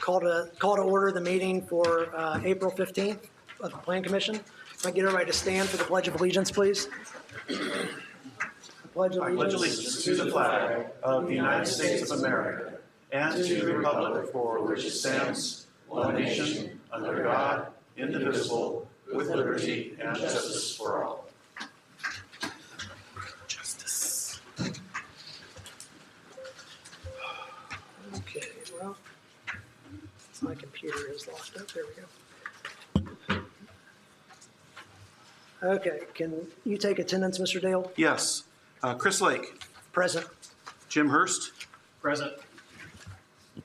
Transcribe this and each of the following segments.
Call to order the meeting for April 15th of the Plan Commission. If I get everybody to stand for the Pledge of Allegiance, please. Pledge allegiance to the flag of the United States of America and to the republic for which it stands, one nation, under God, indivisible, with liberty and justice for all. Justice. Okay, well, my computer is locked up. There we go. Okay, can you take attendance, Mr. Dale? Yes. Chris Lake. Present. Jim Hurst. Present.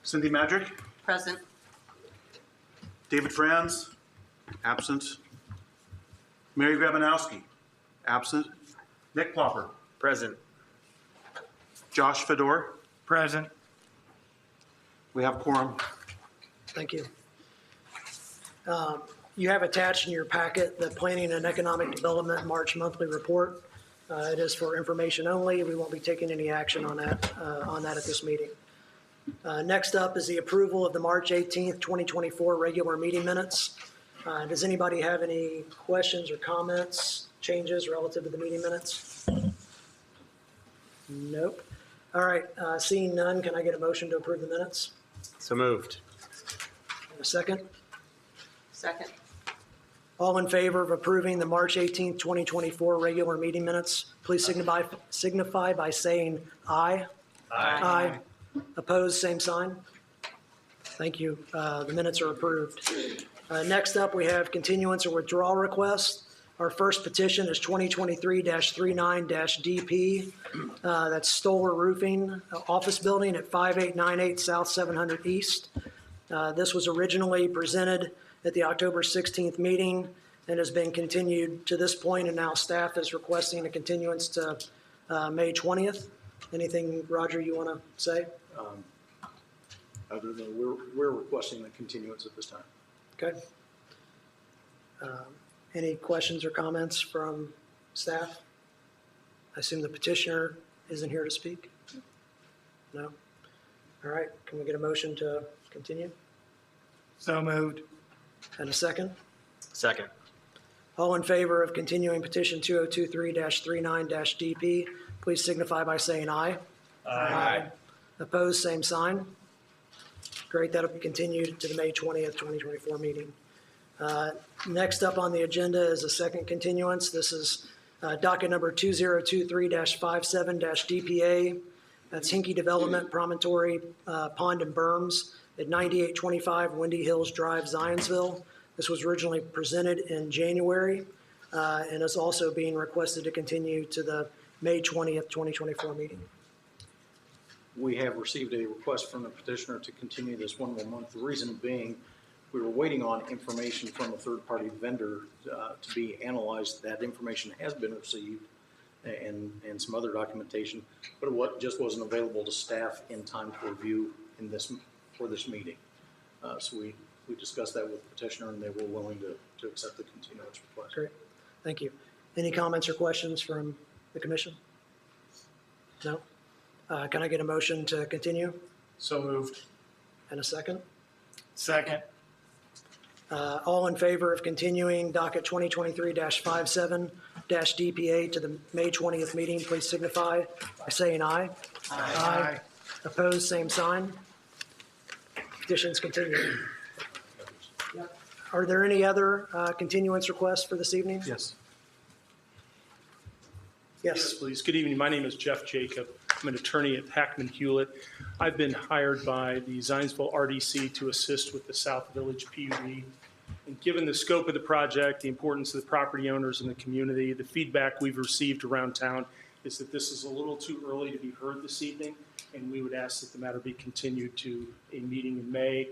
Cindy Madrick. Present. David Franz. Absent. Mary Grabanowski. Absent. Nick Plopper. Present. Josh Fedor. Present. We have quorum. Thank you. You have attached in your packet the Planning and Economic Development March monthly report. It is for information only. We won't be taking any action on that at this meeting. Next up is the approval of the March 18th, 2024 regular meeting minutes. Does anybody have any questions or comments, changes relative to the meeting minutes? Nope. All right, seeing none, can I get a motion to approve the minutes? So moved. A second? Second. All in favor of approving the March 18th, 2024 regular meeting minutes, please signify by saying aye. Aye. Opposed, same sign. Thank you. The minutes are approved. Next up, we have continuance or withdrawal requests. Our first petition is 2023-39-DP. That's Stoller Roofing Office Building at 5898 South 700 East. This was originally presented at the October 16th meeting and has been continued to this point, and now staff is requesting a continuance to May 20th. Anything, Roger, you want to say? Other than we're requesting the continuance at this time. Okay. Any questions or comments from staff? I assume the petitioner isn't here to speak? No? All right, can we get a motion to continue? So moved. And a second? Second. All in favor of continuing petition 2023-39-DP, please signify by saying aye. Aye. Opposed, same sign. Great, that'll be continued to the May 20th, 2024 meeting. Next up on the agenda is a second continuance. This is docket number 2023-57-DPA. That's Hinkie Development, Promontory, Pond and Berms at 9825 Windy Hills Drive, Zionsville. This was originally presented in January and is also being requested to continue to the May 20th, 2024 meeting. We have received a request from the petitioner to continue this one more month. The reason being, we were waiting on information from a third-party vendor to be analyzed. That information has been received and some other documentation, but what just wasn't available to staff in time to review for this meeting. So we discussed that with the petitioner, and they were willing to accept the continuance request. Great, thank you. Any comments or questions from the commission? No? Can I get a motion to continue? So moved. And a second? Second. All in favor of continuing docket 2023-57-DPA to the May 20th meeting, please signify by saying aye. Aye. Opposed, same sign. Petitions continue. Are there any other continuance requests for this evening? Yes. Yes. Please. Good evening. My name is Jeff Jacob. I'm an attorney at Hackman Hewlett. I've been hired by the Zionsville RDC to assist with the South Village PUD. And given the scope of the project, the importance of the property owners and the community, the feedback we've received around town is that this is a little too early to be heard this evening, and we would ask that the matter be continued to a meeting in May.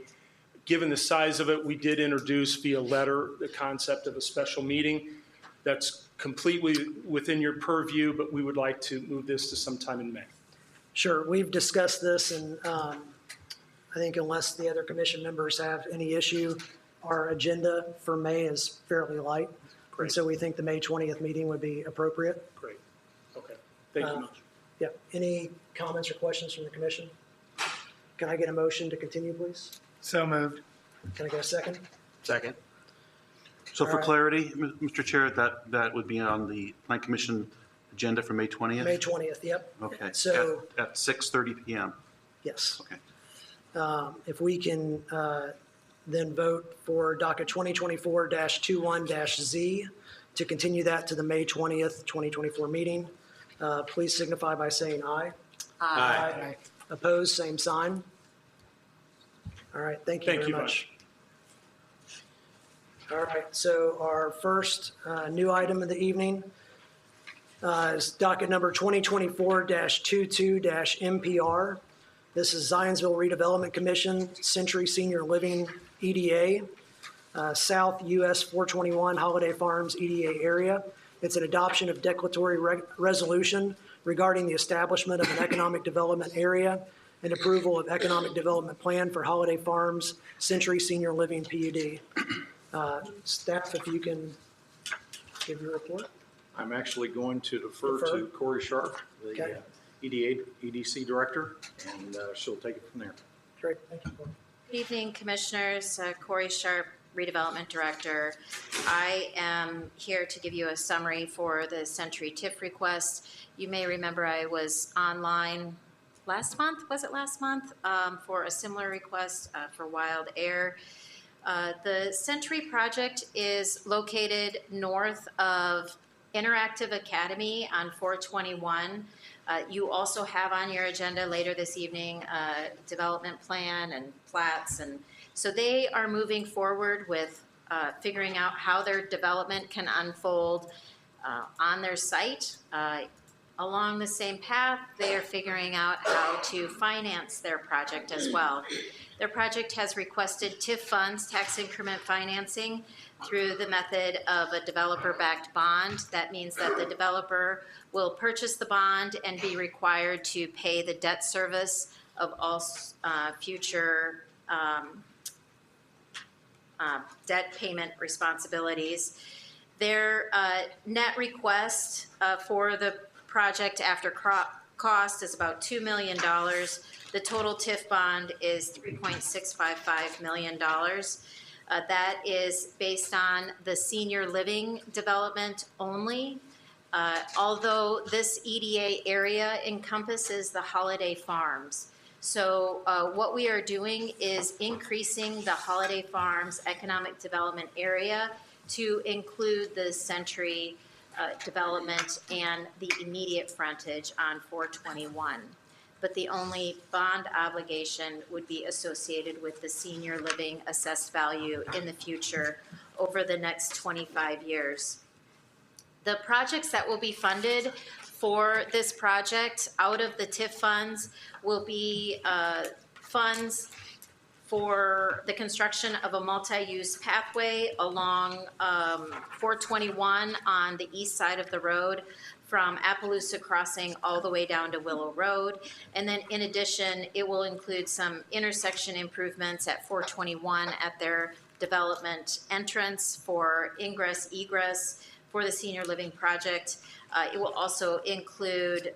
Given the size of it, we did introduce via letter the concept of a special meeting. That's completely within your purview, but we would like to move this to sometime in May. Sure. We've discussed this, and I think unless the other commission members have any issue, our agenda for May is fairly light. Great. And so we think the May 20th meeting would be appropriate. Great. Okay. Thank you much. Yeah. Any comments or questions from the commission? Can I get a motion to continue, please? So moved. Can I get a second? Second. So for All right. clarity, Mr. Chair, that would be on the Plan Commission agenda for May 20th? May 20th, yep. Okay. So, At 6:30 PM. yes. Okay. If we can then vote for docket 2024-21-Z to continue that to the May 20th, 2024 meeting, please signify by saying aye. Aye. Opposed, same sign. All right, thank you Thank very you, much. All right, so our first new item of the evening is docket number 2024-22-MPR. This is Zionsville Redevelopment Commission, Century Senior Living EDA, South US 421 Holiday Farms EDA area. It's an adoption of declaratory resolution regarding the establishment of an economic development area and approval of economic development plan for Holiday Farms Century Senior Living PUD. Staff, if you can give your report. I'm actually going to defer Defer? to Corey Sharp, Okay. the EDC Director, and she'll take it from there. Great, thank you. Good evening, Commissioners. Corey Sharp, Redevelopment Director. I am here to give you a summary for the Century TIF request. You may remember I was online last month, was it last month, for a similar request for Wild Air. The Century project is located north of Interactive Academy on 421. You also have on your agenda later this evening a development plan and plats, and so they are moving forward with figuring out how their development can unfold on their site. Along the same path, they are figuring out how to finance their project as well. Their project has requested TIF funds, tax increment financing, through the method of a developer-backed bond. That means that the developer will purchase the bond and be required to pay the debt service of all future debt payment responsibilities. Their net request for the project after cost is about $2 million. The total TIF bond is $3.655 million. That is based on the senior living development only. Although this EDA area encompasses the Holiday Farms. So what we are doing is increasing the Holiday Farms economic development area to include the Century development and the immediate frontage on 421. But the only bond obligation would be associated with the senior living assessed value in the future over the next 25 years. The projects that will be funded for this project out of the TIF funds will be funds for the construction of a multi-use pathway along 421 on the east side of the road from Appaloosa Crossing all the way down to Willow Road. And then in addition, it will include some intersection improvements at 421 at their development entrance for ingress, egress for the senior living project. It will also include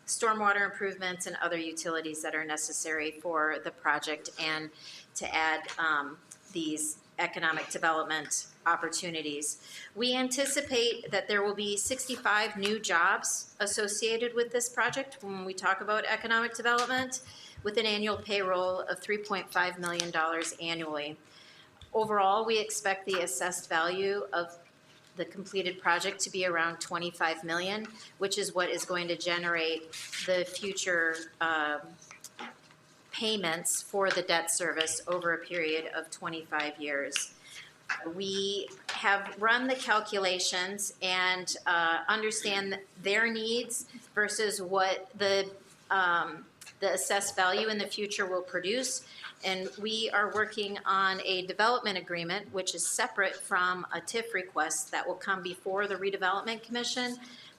stormwater improvements and other utilities that are necessary for the project and to add these economic development opportunities. We anticipate that there will be 65 new jobs associated with this project when we talk about economic development, with an annual payroll of $3.5 million annually. Overall, we expect the assessed value of the completed project to be around $25 million, which is what is going to generate the future payments for the debt service over a period of 25 years. We have run the calculations and understand their needs versus what the assessed value in the future will produce. And we are working on a development agreement, which is separate from a TIF request that will come before the Redevelopment Commission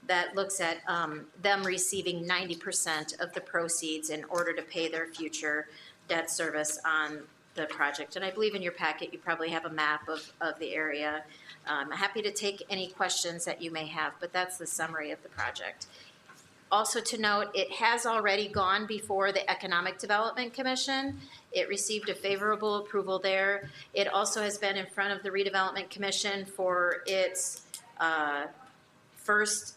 that looks at them receiving 90% of the proceeds in order to pay their future debt service on the project. And I believe in your packet, you probably have a map of the area. I'm happy to take any questions that you may have, but that's the summary of the project. Also to note, it has already gone before the Economic Development Commission. It received a favorable approval there. It also has been in front of the Redevelopment Commission for its first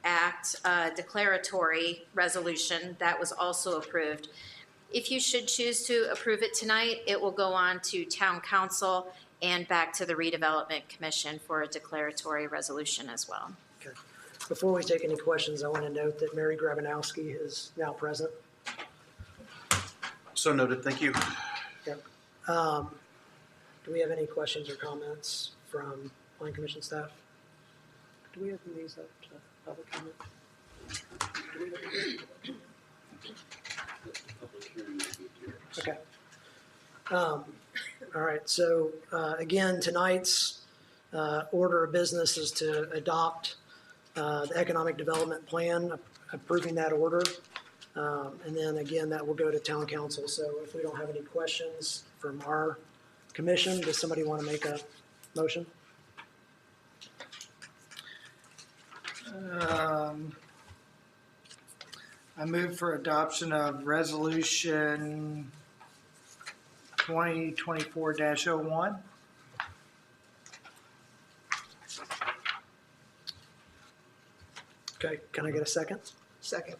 act declaratory resolution that was also approved. If you should choose to approve it tonight, it will go on to Town Council and back to the Redevelopment Commission for a declaratory resolution as well. Okay. Before we take any questions, I want to note that Mary Grabanowski is now present. So noted, thank you. Yep. Do we have any questions or comments from Plan Commission staff? Do we open these up to public comment? Do we open these? Okay. All right, so again, tonight's order of business is to adopt the Economic Development Plan, approving that order. And then again, that will go to Town Council. So if we don't have any questions from our commission, does somebody want to make a motion? I move for adoption of resolution 2024-01. Okay, can I get a second? Second.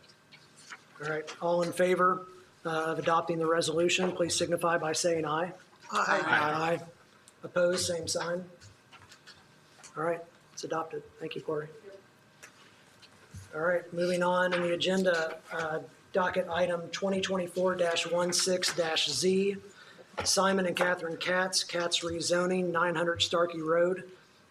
All right, all in favor of adopting the resolution, please signify by saying aye. Aye. Opposed, same sign. All right, it's adopted. Thank you, Corey. All right, moving on in the agenda, docket item 2024-16-Z, Simon and Catherine Katz rezoning 900 Starkey Road.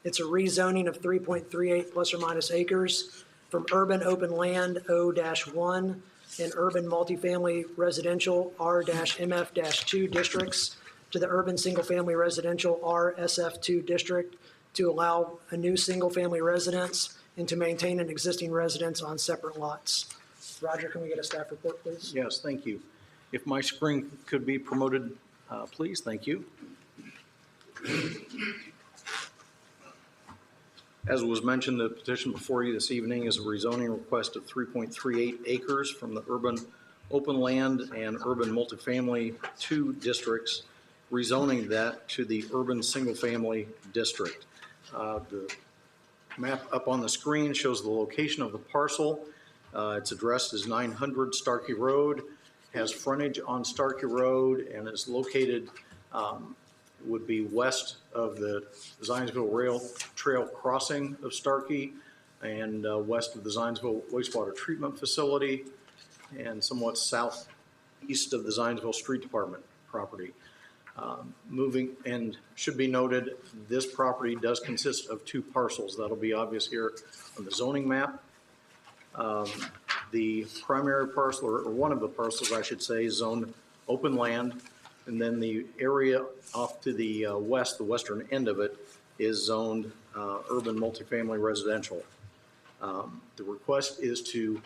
It's a rezoning of 3.38 plus or minus acres from urban open land O-1 and urban multifamily residential R-MF-2 districts to the urban single-family residential R-SF2 district to allow a new single-family residence and to maintain an existing residence on separate lots. Roger, can we get a staff report, please? Yes, thank you. If my screen could be promoted, please, thank you. As was mentioned, the petition before you this evening is a rezoning request of 3.38 acres from the urban open land and urban multifamily 2 districts, rezoning that to the urban single-family district. The map up on the screen shows the location of the parcel. It's addressed as 900 Starkey Road, has frontage on Starkey Road, and is located would be west of the Zionsville Rail Trail crossing of Starkey and west of the Zionsville wastewater treatment facility and somewhat southeast of the Zionsville Street Department property. Moving, and should be noted, this property does consist of 2 parcels. That'll be obvious here on the zoning map. The primary parcel, or one of the parcels, I should say, is zoned open land, and then the area off to the west, the western end of it, is zoned urban multifamily residential. The request is to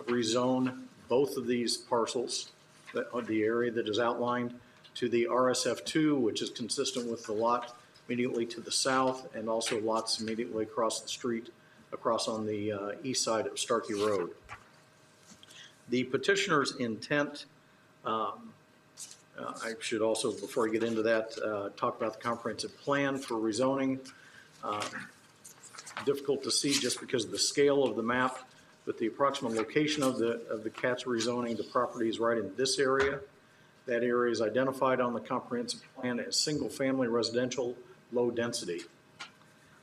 rezone both of these parcels, the area that is outlined, to the RSF2, which is consistent with the lot immediately to the south and also lots immediately across the street, across on the east side of Starkey Road. The petitioner's intent, I should also, before I get into that, talk about the comprehensive plan for rezoning. Difficult to see just because of the scale of the map, but the approximate location of the Katz rezoning, the property is right in this area. That area is identified on the comprehensive plan as single-family residential, low density.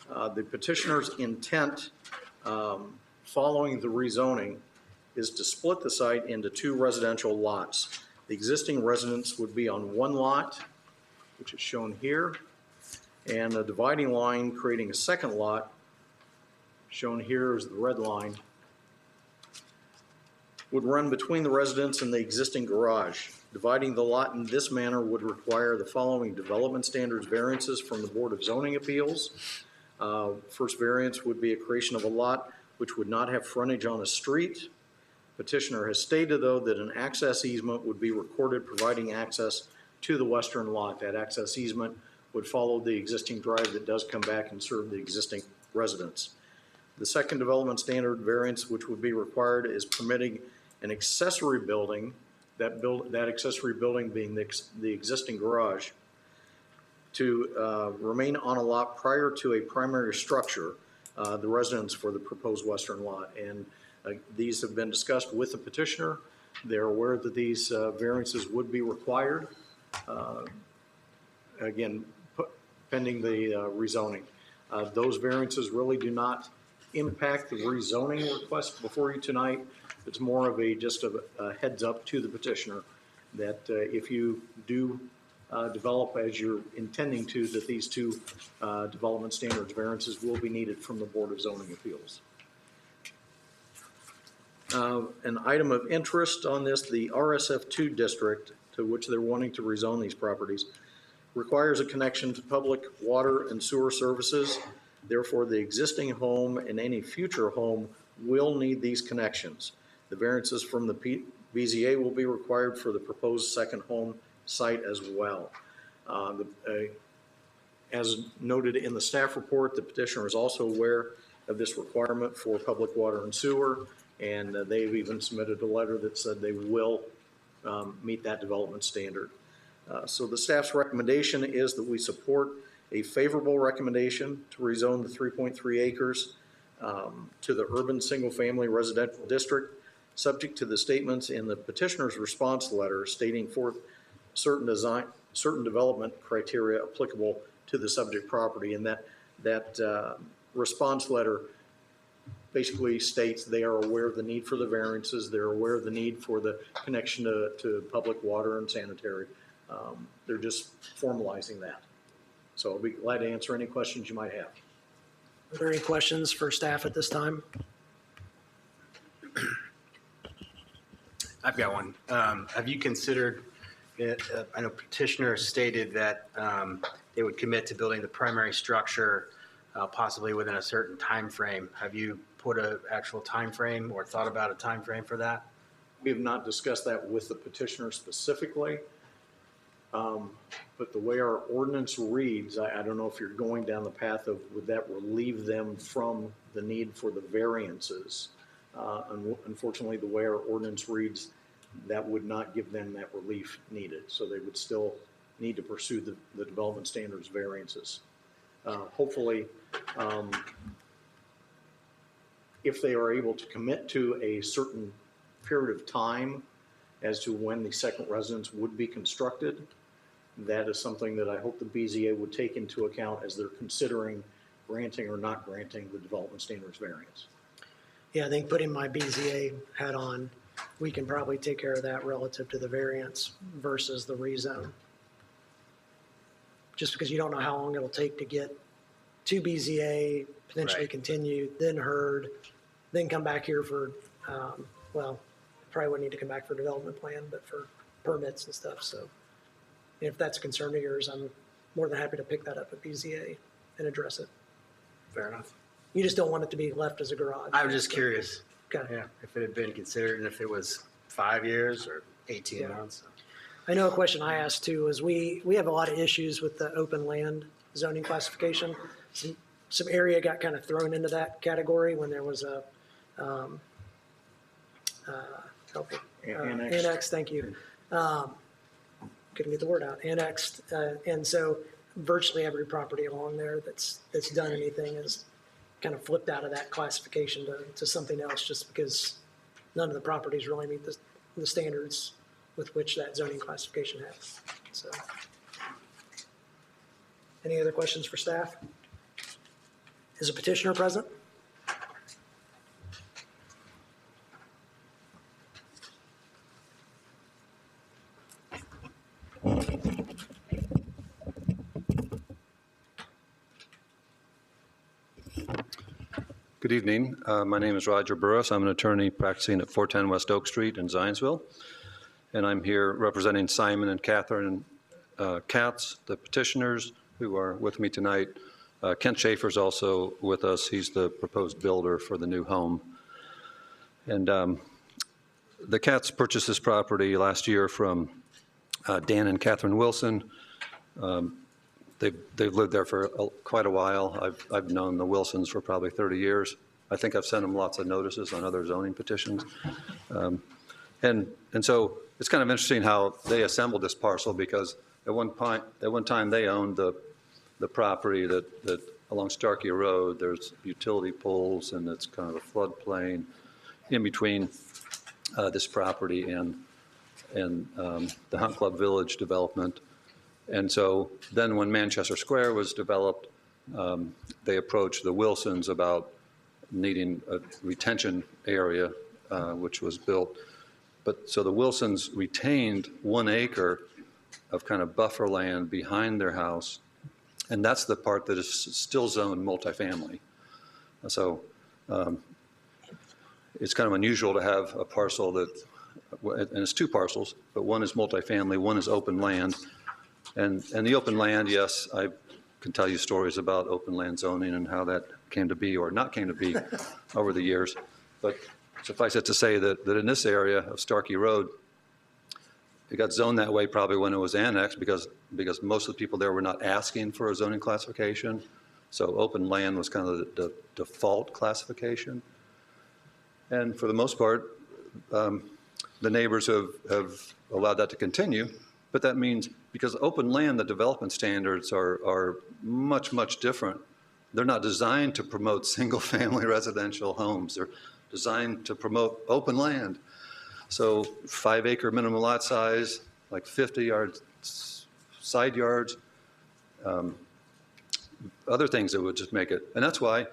The petitioner's intent, following the rezoning, is to split the site into 2 residential lots. The existing residence would be on 1 lot, which is shown here, and a dividing line creating a second lot, shown here as the red line, would run between the residence and the existing garage. Dividing the lot in this manner would require the following development standards variances from the Board of Zoning Appeals. First variance would be a creation of a lot which would not have frontage on a street. Petitioner has stated, though, that an access easement would be recorded providing access to the western lot. That access easement would follow the existing drive that does come back and serve the existing residents. The second development standard variance which would be required is permitting an accessory building, that accessory building being the existing garage, to remain on a lot prior to a primary structure, the residence for the proposed western lot. And these have been discussed with the petitioner. They're aware that these variances would be required. Again, pending the rezoning. Those variances really do not impact the rezoning request before you tonight. It's more of just a heads up to the petitioner that if you do develop as you're intending to, that these two development standards variances will be needed from the Board of Zoning Appeals. An item of interest on this, the RSF2 district to which they're wanting to rezone these properties requires a connection to public water and sewer services. Therefore, the existing home and any future home will need these connections. The variances from the BZA will be required for the proposed second home site as well. As noted in the staff report, the petitioner is also aware of this requirement for public water and sewer, and they've even submitted a letter that said they will meet that development standard. So the staff's recommendation is that we support a favorable recommendation to rezone the 3.3 acres to the urban single-family residential district, subject to the statements in the petitioner's response letter stating forth certain development criteria applicable to the subject property. And that response letter basically states they are aware of the need for the variances, they're aware of the need for the connection to public water and sanitary. They're just formalizing that. So I'll be glad to answer any questions you might have. Are there any questions for staff at this time? I've got one. Have you considered it? I know petitioner stated that they would commit to building the primary structure possibly within a certain time frame. Have you put an actual time frame or thought about a time frame for that? We have not discussed that with the petitioner specifically, but the way our ordinance reads, I don't know if you're going down the path of would that relieve them from the need for the variances. Unfortunately, the way our ordinance reads, that would not give them that relief needed. So they would still need to pursue the development standards variances. Hopefully, if they are able to commit to a certain period of time as to when the second residence would be constructed, that is something that I hope the BZA would take into account as they're considering granting or not granting the development standards variance. Yeah, I think putting my BZA hat on, we can probably take care of that relative to the variance versus the rezone. Just because you don't know how long it'll take to get to BZA, potentially Right. continue, then heard, then come back here for, well, probably wouldn't need to come back for development plan, but for permits and stuff. So if that's a concern of yours, I'm more than happy to pick that up at BZA and address it. Fair enough. You just don't want it to be left as a garage. I was just curious. Okay. Yeah, if it had been considered and if it was 5 years or 18 Yeah. months. I know a question I asked too is we have a lot of issues with the open land zoning classification. Some area got kind of thrown into that category when there was a annex, thank you. Couldn't get the word out, annexed. And so virtually every property along there that's done anything is kind of flipped out of that classification to something else just because none of the properties really meet the standards with which that zoning classification has. So, any other questions for staff? Is a petitioner present? Good evening. My name is Roger Burris. I'm an attorney practicing at 410 West Oak Street in Zionsville. And I'm here representing Simon and Catherine Katz, the petitioners who are with me tonight. Kent Schaefer's also with us. He's the proposed builder for the new home. And the Katz purchased this property last year from Dan and Catherine Wilson. They've lived there for quite a while. I've known the Wilsons for probably 30 years. I think I've sent them lots of notices on other zoning petitions. And so it's kind of interesting how they assembled this parcel, because at one time they owned the property that along Starkey Road. There's utility poles, and it's kind of a floodplain in between this property and the Hunt Club Village development. And so then when Manchester Square was developed, they approached the Wilsons about needing a retention area, which was built. But so the Wilsons retained 1 acre of kind of buffer land behind their house, and that's the part that is still zoned multifamily. So it's kind of unusual to have a parcel that, and it's 2 parcels, but one is multifamily, one is open land. And the open land, yes, I can tell you stories about open land zoning and how that came to be or not came to be over the years. But suffice it to say that in this area of Starkey Road, it got zoned that way probably when it was annexed, because most of the people there were not asking for a zoning classification. So open land was kind of the default classification. And for the most part, the neighbors have allowed that to continue. But that means, because open land, the development standards are much, much different. They're not designed to promote single-family residential homes. They're designed to promote open land. So 5-acre minimum lot size, like 50 yards side yards, other things that would just make it. And that's why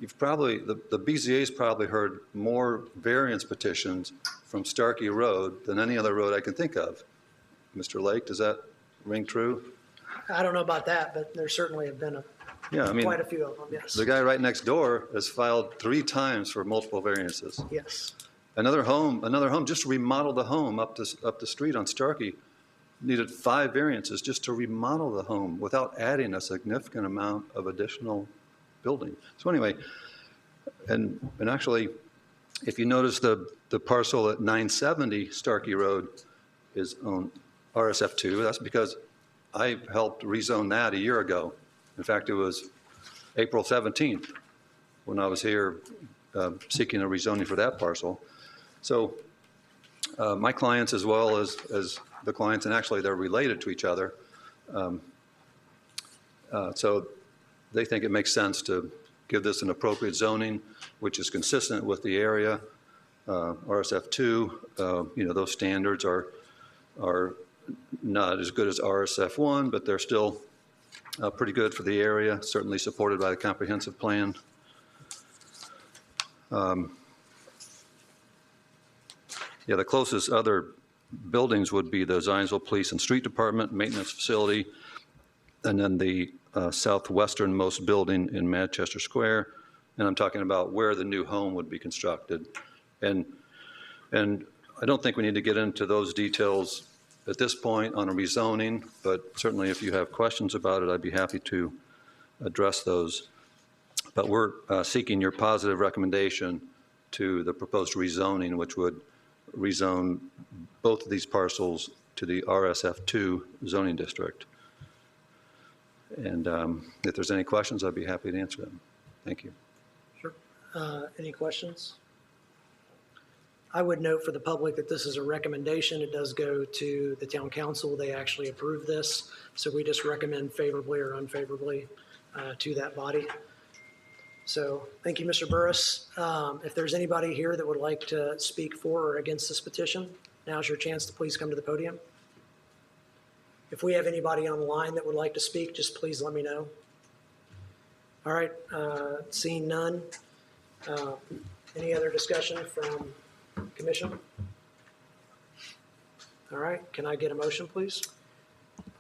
you've probably, the BZA's probably heard more variance petitions from Starkey Road than any other road I can think of. Mr. Lake, does that ring true? I don't know about that, but there certainly have been Yeah, I mean, quite a few of them, yes. the guy right next door has filed 3 times for multiple variances. Yes. Another home just remodeled the home up the street on Starkey, needed 5 variances just to remodel the home without adding a significant amount of additional building. So anyway, and actually, if you notice the parcel at 970 Starkey Road is on RSF2, that's because I helped rezone that a year ago. In fact, it was April 17th when I was here seeking a rezoning for that parcel. So my clients, as well as the clients, and actually they're related to each other, so they think it makes sense to give this an appropriate zoning, which is consistent with the area. RSF2, those standards are not as good as RSF1, but they're still pretty good for the area, certainly supported by the comprehensive plan. Yeah, the closest other buildings would be the Zionsville Police and Street Department Maintenance Facility, and then the southwesternmost building in Manchester Square. And I'm talking about where the new home would be constructed. And I don't think we need to get into those details at this point on a rezoning, but certainly if you have questions about it, I'd be happy to address those. But we're seeking your positive recommendation to the proposed rezoning, which would rezone both of these parcels to the RSF2 zoning district. And if there's any questions, I'd be happy to answer them. Thank you. Sure. Any questions? I would note for the public that this is a recommendation. It does go to the town council. They actually approve this. So we just recommend favorably or unfavorably to that body. So thank you, Mr. Burris. If there's anybody here that would like to speak for or against this petition, now's your chance to please come to the podium. If we have anybody on the line that would like to speak, just please let me know. All right, seeing none. Any other discussion from commission? All right, can I get a motion, please?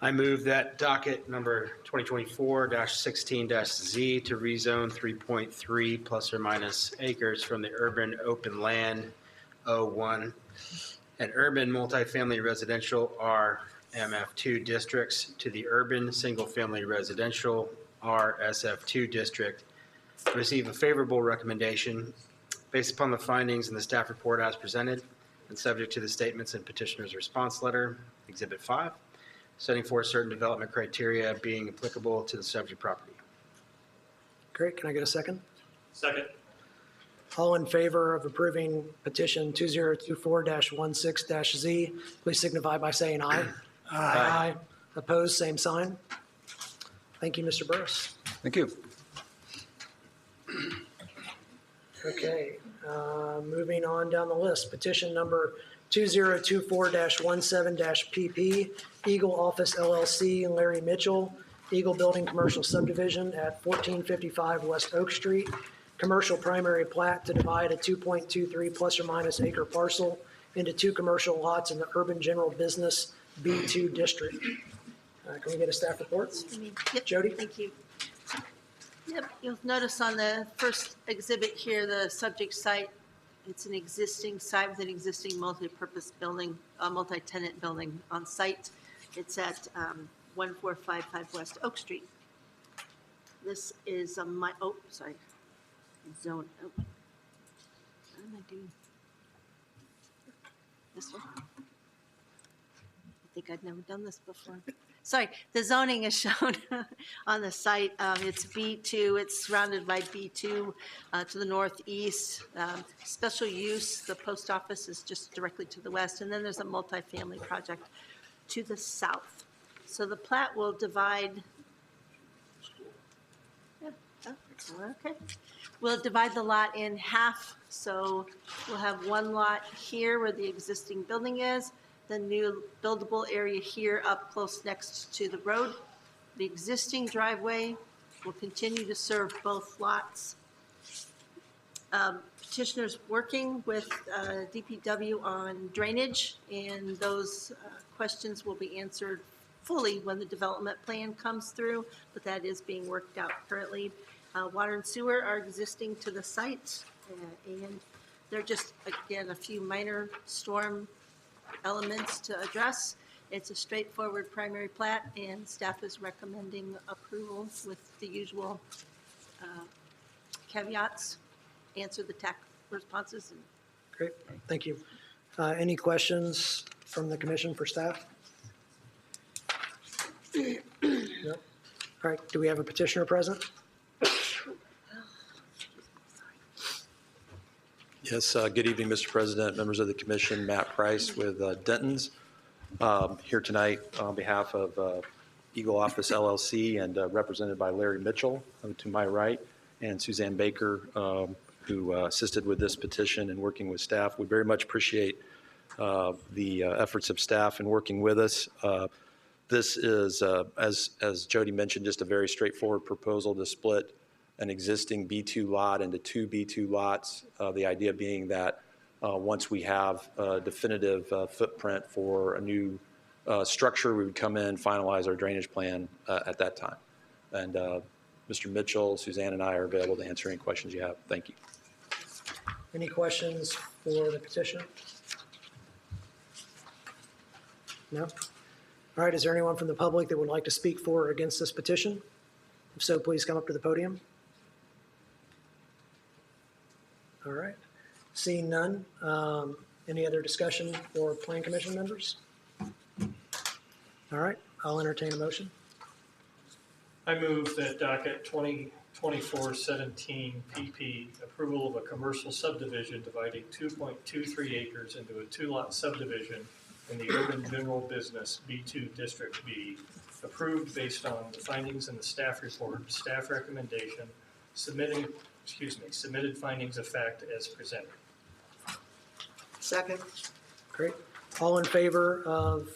I move that docket number 2024-16-Z to rezone 3.3 plus or minus acres from the urban open land O1 and urban multifamily residential RMF2 districts to the urban single-family residential RSF2 district, receive a favorable recommendation based upon the findings in the staff report as presented and subject to the statements in petitioner's response letter, Exhibit 5, setting forth certain development criteria being applicable to the subject property. Great, can I get a second? Second. All in favor of approving petition 2024-16-Z, please signify by saying aye. Aye. Opposed, same sign. Thank you, Mr. Burris. Thank you. Okay, moving on down the list, petition number 2024-17-PP, Eagle Office LLC and Larry Mitchell, Eagle Building Commercial Subdivision at 1455 West Oak Street, commercial primary plat to divide a 2.23 plus or minus acre parcel into 2 commercial lots in the urban general business B2 district. Can we get a staff report? Yep, Jody? thank you. Yep, you'll notice on the first exhibit here, the subject site, it's an existing site with an existing multi-purpose building, multi-tenant building on site. It's at 1455 West Oak Street. This is zone, oh. What am I doing? This one? I think I'd never done this before. Sorry, the zoning is shown on the site. It's B2, it's surrounded by B2 to the northeast. Special use, the post office is just directly to the west, and then there's a multifamily project to the south. So the plat will divide, okay. We'll divide the lot in half, so we'll have one lot here where the existing building is, the new buildable area here up close next to the road. The existing driveway will continue to serve both lots. Petitioner's working with DPW on drainage, and those questions will be answered fully when the development plan comes through, but that is being worked out currently. Water and sewer are existing to the site, and they're just, again, a few minor storm elements to address. It's a straightforward primary plat, and staff is recommending approval with the usual caveats. Answer the TAC responses. Great, thank you. Any questions from the commission for staff? No? All right, do we have a petitioner present? Yes, good evening, Mr. President, members of the commission, Matt Price with Denton's. Here tonight on behalf of Eagle Office LLC and represented by Larry Mitchell to my right, and Suzanne Baker, who assisted with this petition and working with staff. We very much appreciate the efforts of staff in working with us. This is, as Jody mentioned, just a very straightforward proposal to split an existing B2 lot into 2 B2 lots. The idea being that once we have a definitive footprint for a new structure, we would come in, finalize our drainage plan at that time. And Mr. Mitchell, Suzanne, and I are available to answer any questions you have. Thank you. Any questions for the petitioner? No? All right, is there anyone from the public that would like to speak for or against this petition? If so, please come up to the podium. All right, seeing none, any other discussion for Plan Commission members? All right, I'll entertain a motion. I move that docket 2024-17 PP, approval of a commercial subdivision dividing 2.23 acres into a 2-lot subdivision in the urban general business B2 District B, approved based on the findings in the staff report, staff recommendation, submitted findings of fact as presented. Second. Great. All in favor of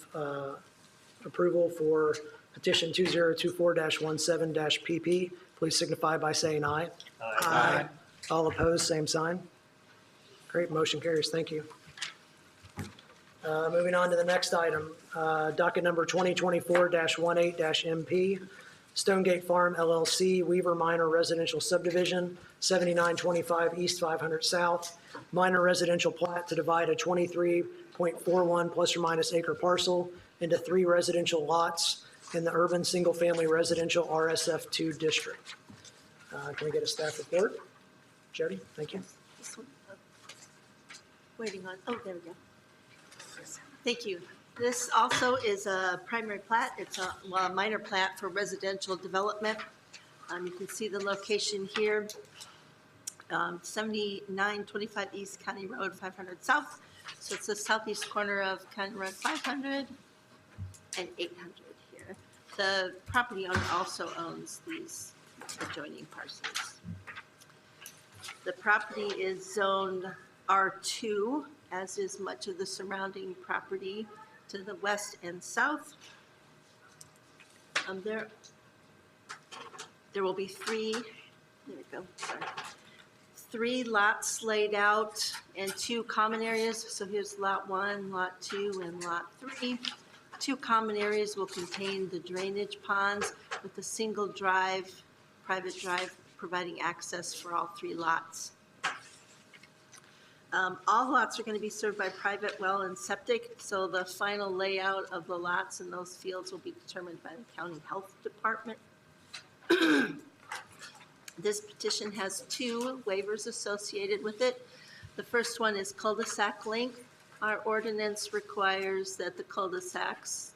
approval for petition 2024-17-PP, please signify by saying aye. Aye. All opposed, same sign. Great, motion carries. Thank you. Moving on to the next item, docket number 2024-18-MP, Stonegate Farm LLC, Weaver Minor Residential Subdivision, 7925 East 500 South, minor residential plat to divide a 23.41 plus or minus acre parcel into 3 residential lots in the urban single-family residential RSF2 district. Can we get a staff report? Jody, thank you. This one, waiting on, oh, there we go. Thank you. This also is a primary plat. It's a minor plat for residential development. You can see the location here. 7925 East County Road 500 South. So it's the southeast corner of County Road 500 and 800 here. The property owner also owns these adjoining parcels. The property is zoned R2, as is much of the surrounding property to the west and south. There will be three lots laid out and 2 common areas. So here's lot 1, lot 2, and lot 3. 2 common areas will contain the drainage ponds with a single drive, private drive, providing access for all 3 lots. All lots are going to be served by private well and septic, so the final layout of the lots in those fields will be determined by the county health department. This petition has 2 waivers associated with it. The first one is cul-de-sac length. Our ordinance requires that the cul-de-sacs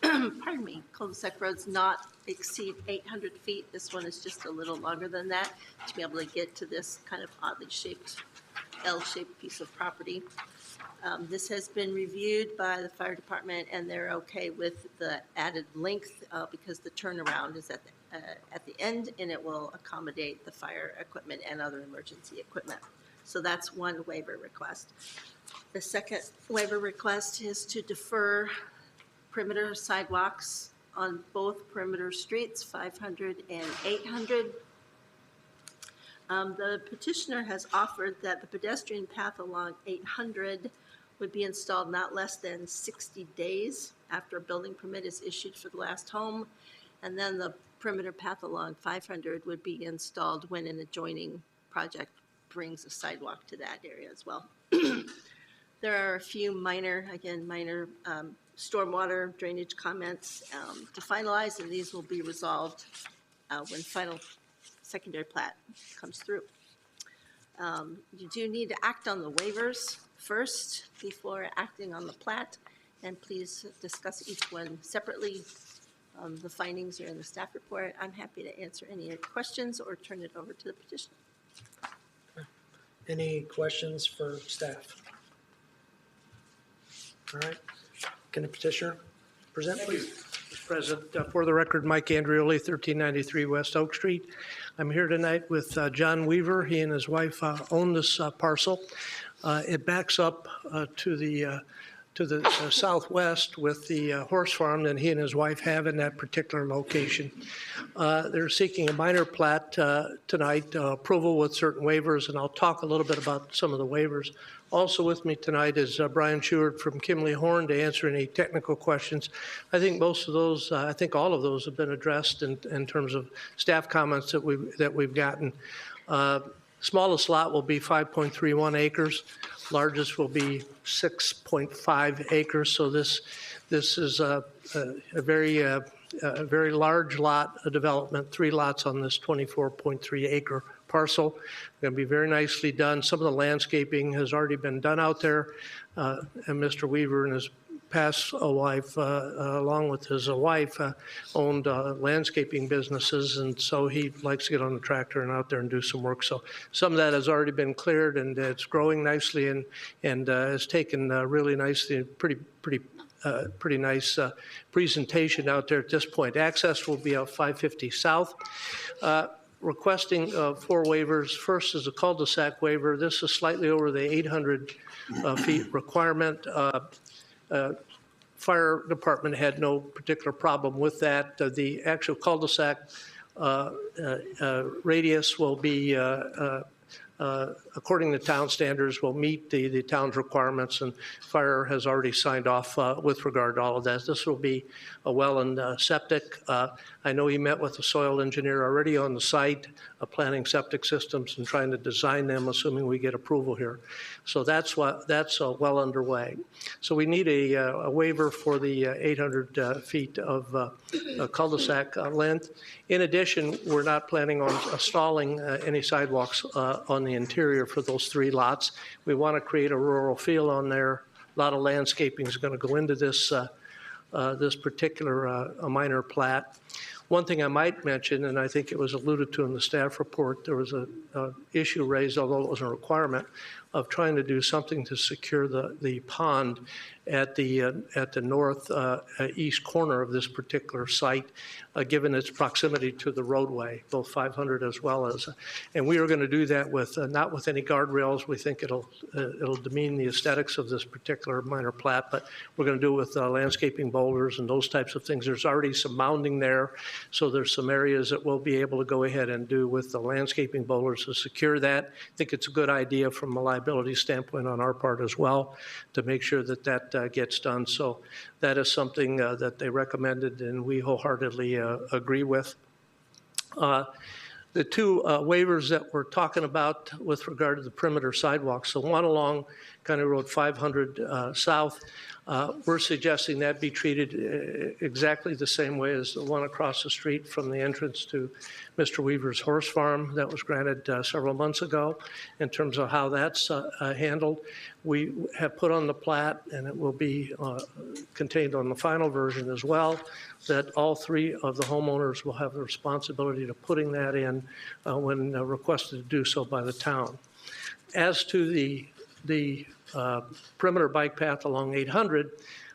cul-de-sac roads not exceed 800 feet. This one is just a little longer than that to be able to get to this kind of oddly shaped, L-shaped piece of property. This has been reviewed by the fire department, and they're okay with the added length because the turnaround is at the end, and it will accommodate the fire equipment and other emergency equipment. So that's one waiver request. The second waiver request is to defer perimeter sidewalks on both perimeter streets, 500 and 800. The petitioner has offered that the pedestrian path along 800 would be installed not less than 60 days after a building permit is issued for the last home, and then the perimeter path along 500 would be installed when an adjoining project brings a sidewalk to that area as well. There are a few minor stormwater drainage comments to finalize, and these will be resolved when final secondary plat comes through. You do need to act on the waivers first before acting on the plat, and please discuss each one separately. The findings are in the staff report. I'm happy to answer any questions or turn it over to the petitioner. Any questions for staff? All right. Can the petitioner present, please? Mr. President, for the record, Mike Andrioli, 1393 West Oak Street. I'm here tonight with John Weaver. He and his wife own this parcel. It backs up to the southwest with the horse farm that he and his wife have in that particular location. They're seeking a minor plat tonight, approval with certain waivers, and I'll talk a little bit about some of the waivers. Also with me tonight is Brian Sheward from Kimley Horn to answer any technical questions. I think most of those, I think all of those have been addressed in terms of staff comments that we've gotten. Smallest lot will be 5.31 acres. Largest will be 6.5 acres. So this is a very large lot of development. 3 lots on this 24.3 acre parcel. Going to be very nicely done. Some of the landscaping has already been done out there, and Mr. Weaver and his past wife, along with his wife, owned landscaping businesses, and so he likes to get on the tractor and out there and do some work. So some of that has already been cleared, and it's growing nicely, and has taken really nicely, pretty nice presentation out there at this point. Access will be out 550 South. Requesting 4 waivers. First is a cul-de-sac waiver. This is slightly over the 800 feet requirement. Fire department had no particular problem with that. The actual cul-de-sac radius will be, according to town standards, will meet the town's requirements, and fire has already signed off with regard to all of that. This will be a well and septic. I know he met with the soil engineer already on the site, planning septic systems and trying to design them, assuming we get approval here. So that's well underway. So we need a waiver for the 800 feet of cul-de-sac length. In addition, we're not planning on installing any sidewalks on the interior for those 3 lots. We want to create a rural feel on there. A lot of landscaping is going to go into this this particular minor plat. One thing I might mention, and I think it was alluded to in the staff report, there was a issue raised, although it wasn't a requirement, of trying to do something to secure the pond at the north east corner of this particular site, given its proximity to the roadway, both 500 as well as, and we are going to do that with not with any guardrails. We think it'll demean the aesthetics of this particular minor plat, but we're going to do it with landscaping boulders and those types of things. There's already some mounding there, so there's some areas that we'll be able to go ahead and do with the landscaping boulders to secure that. I think it's a good idea from a liability standpoint on our part as well to make sure that that gets done. So that is something that they recommended and we wholeheartedly agree with. The two waivers that we're talking about with regard to the perimeter sidewalks, the one along County Road 500 South, we're suggesting that be treated exactly the same way as the one across the street from the entrance to Mr. Weaver's horse farm that was granted several months ago in terms of how that's handled. We have put on the plat, and it will be contained on the final version as well, that all three of the homeowners will have the responsibility to putting that in when requested to do so by the town. As to the perimeter bike path along 800,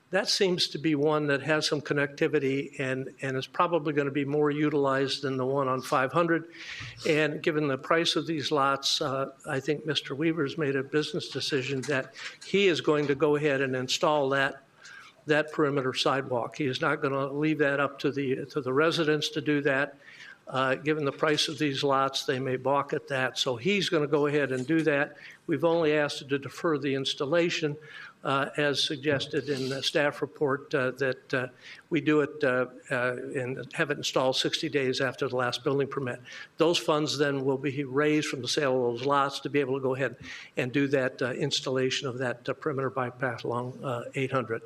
that seems to be one that has some connectivity and is probably going to be more utilized than the one on 500. And given the price of these lots, I think Mr. Weaver's made a business decision that he is going to go ahead and install that perimeter sidewalk. He is not going to leave that up to the residents to do that. Given the price of these lots, they may balk at that. So he's going to go ahead and do that. We've only asked to defer the installation as suggested in the staff report that we do it and have it installed 60 days after the last building permit. Those funds then will be raised from the sale of those lots to be able to go ahead and do that installation of that perimeter bike path along 800.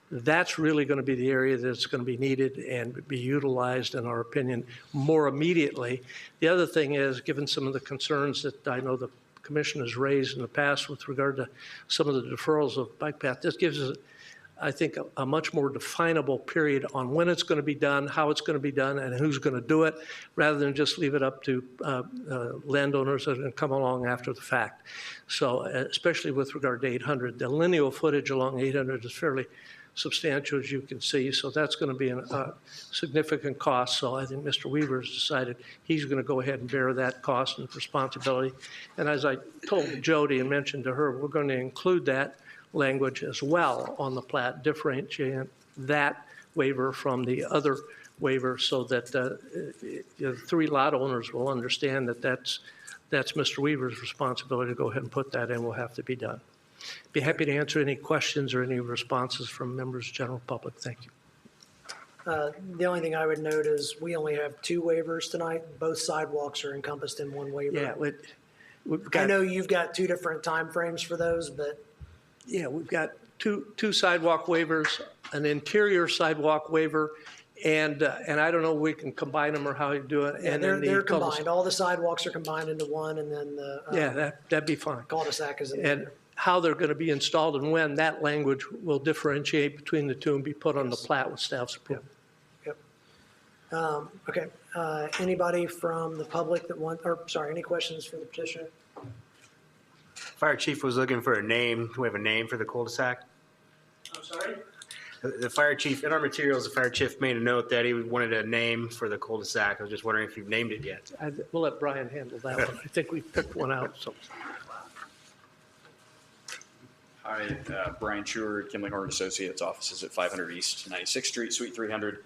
That's really going to be the area that's going to be needed and be utilized, in our opinion, more immediately. The other thing is, given some of the concerns that I know the Commission has raised in the past with regard to some of the deferrals of bike path, this gives us, I think, a much more definable period on when it's going to be done, how it's going to be done, and who's going to do it, rather than just leave it up to landowners that are going to come along after the fact. So, especially with regard to 800, the lineal footage along 800 is fairly substantial, as you can see, so that's going to be a significant cost. So I think Mr. Weaver has decided he's going to go ahead and bear that cost and responsibility. And as I told Jody and mentioned to her, we're going to include that language as well on the plat, differentiate that waiver from the other waiver so that the three lot owners will understand that that's Mr. Weaver's responsibility to go ahead and put that in. Will have to be done. Be happy to answer any questions or any responses from members of the general public. Thank you. The only thing I would note is we only have two waivers tonight. Both sidewalks are encompassed in one waiver. Yeah, I know you've got two different timeframes for those, but yeah, we've got two sidewalk waivers, an interior sidewalk waiver, and I don't know if we can combine them or how you do it. yeah, and they're combined. All the sidewalks are combined into one, and then the yeah, that'd be fine. cul-de-sac is in And there. how they're going to be installed and when, that language will differentiate between the two and be put on the plat with staff's approval. Yep. Okay. Anybody from the public that any questions for the petitioner? Fire chief was looking for a name. Do we have a name for the cul-de-sac? I'm sorry? The fire chief, in our materials, the fire chief made a note that he wanted a name for the cul-de-sac. I was just wondering if you've named it yet. We'll let Brian handle that one. I think we picked one out, so. Hi, Brian Schuer, Kimley Horn Associates, offices at 500 East 96th Street, Suite 300.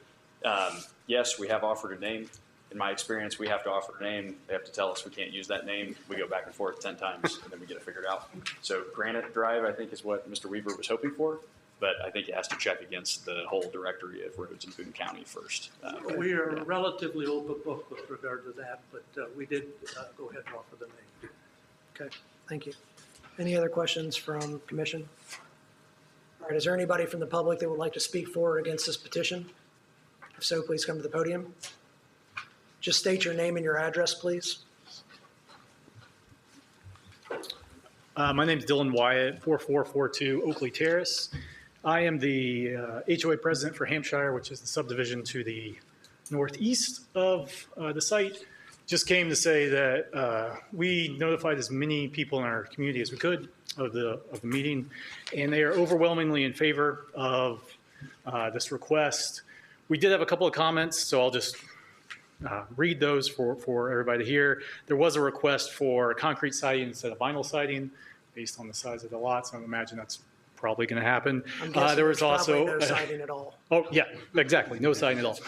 Yes, we have offered a name. In my experience, we have to offer a name. They have to tell us we can't use that name. We go back and forth 10 times, and then we get it figured out. So Granite Drive, I think, is what Mr. Weaver was hoping for, but I think it has to check against the whole directory of roads in Boone County first. We are relatively open book with regard to that, but we did go ahead and offer the name. Okay, thank you. Any other questions from commission? All right, is there anybody from the public that would like to speak for or against this petition? If so, please come to the podium. Just state your name and your address, please. My name is Dylan Wyatt, 4442 Oakley Terrace. I am the HOA president for Hampshire, which is the subdivision to the northeast of the site, just came to say that we notified as many people in our community as we could of the meeting, and they are overwhelmingly in favor of this request. We did have a couple of comments, so I'll just read those for everybody to hear. There was a request for concrete siding instead of vinyl siding based on the size of the lots. I imagine that's probably going to happen. I'm guessing There was there's also probably no siding at all. Oh, yeah, exactly. No siding at all.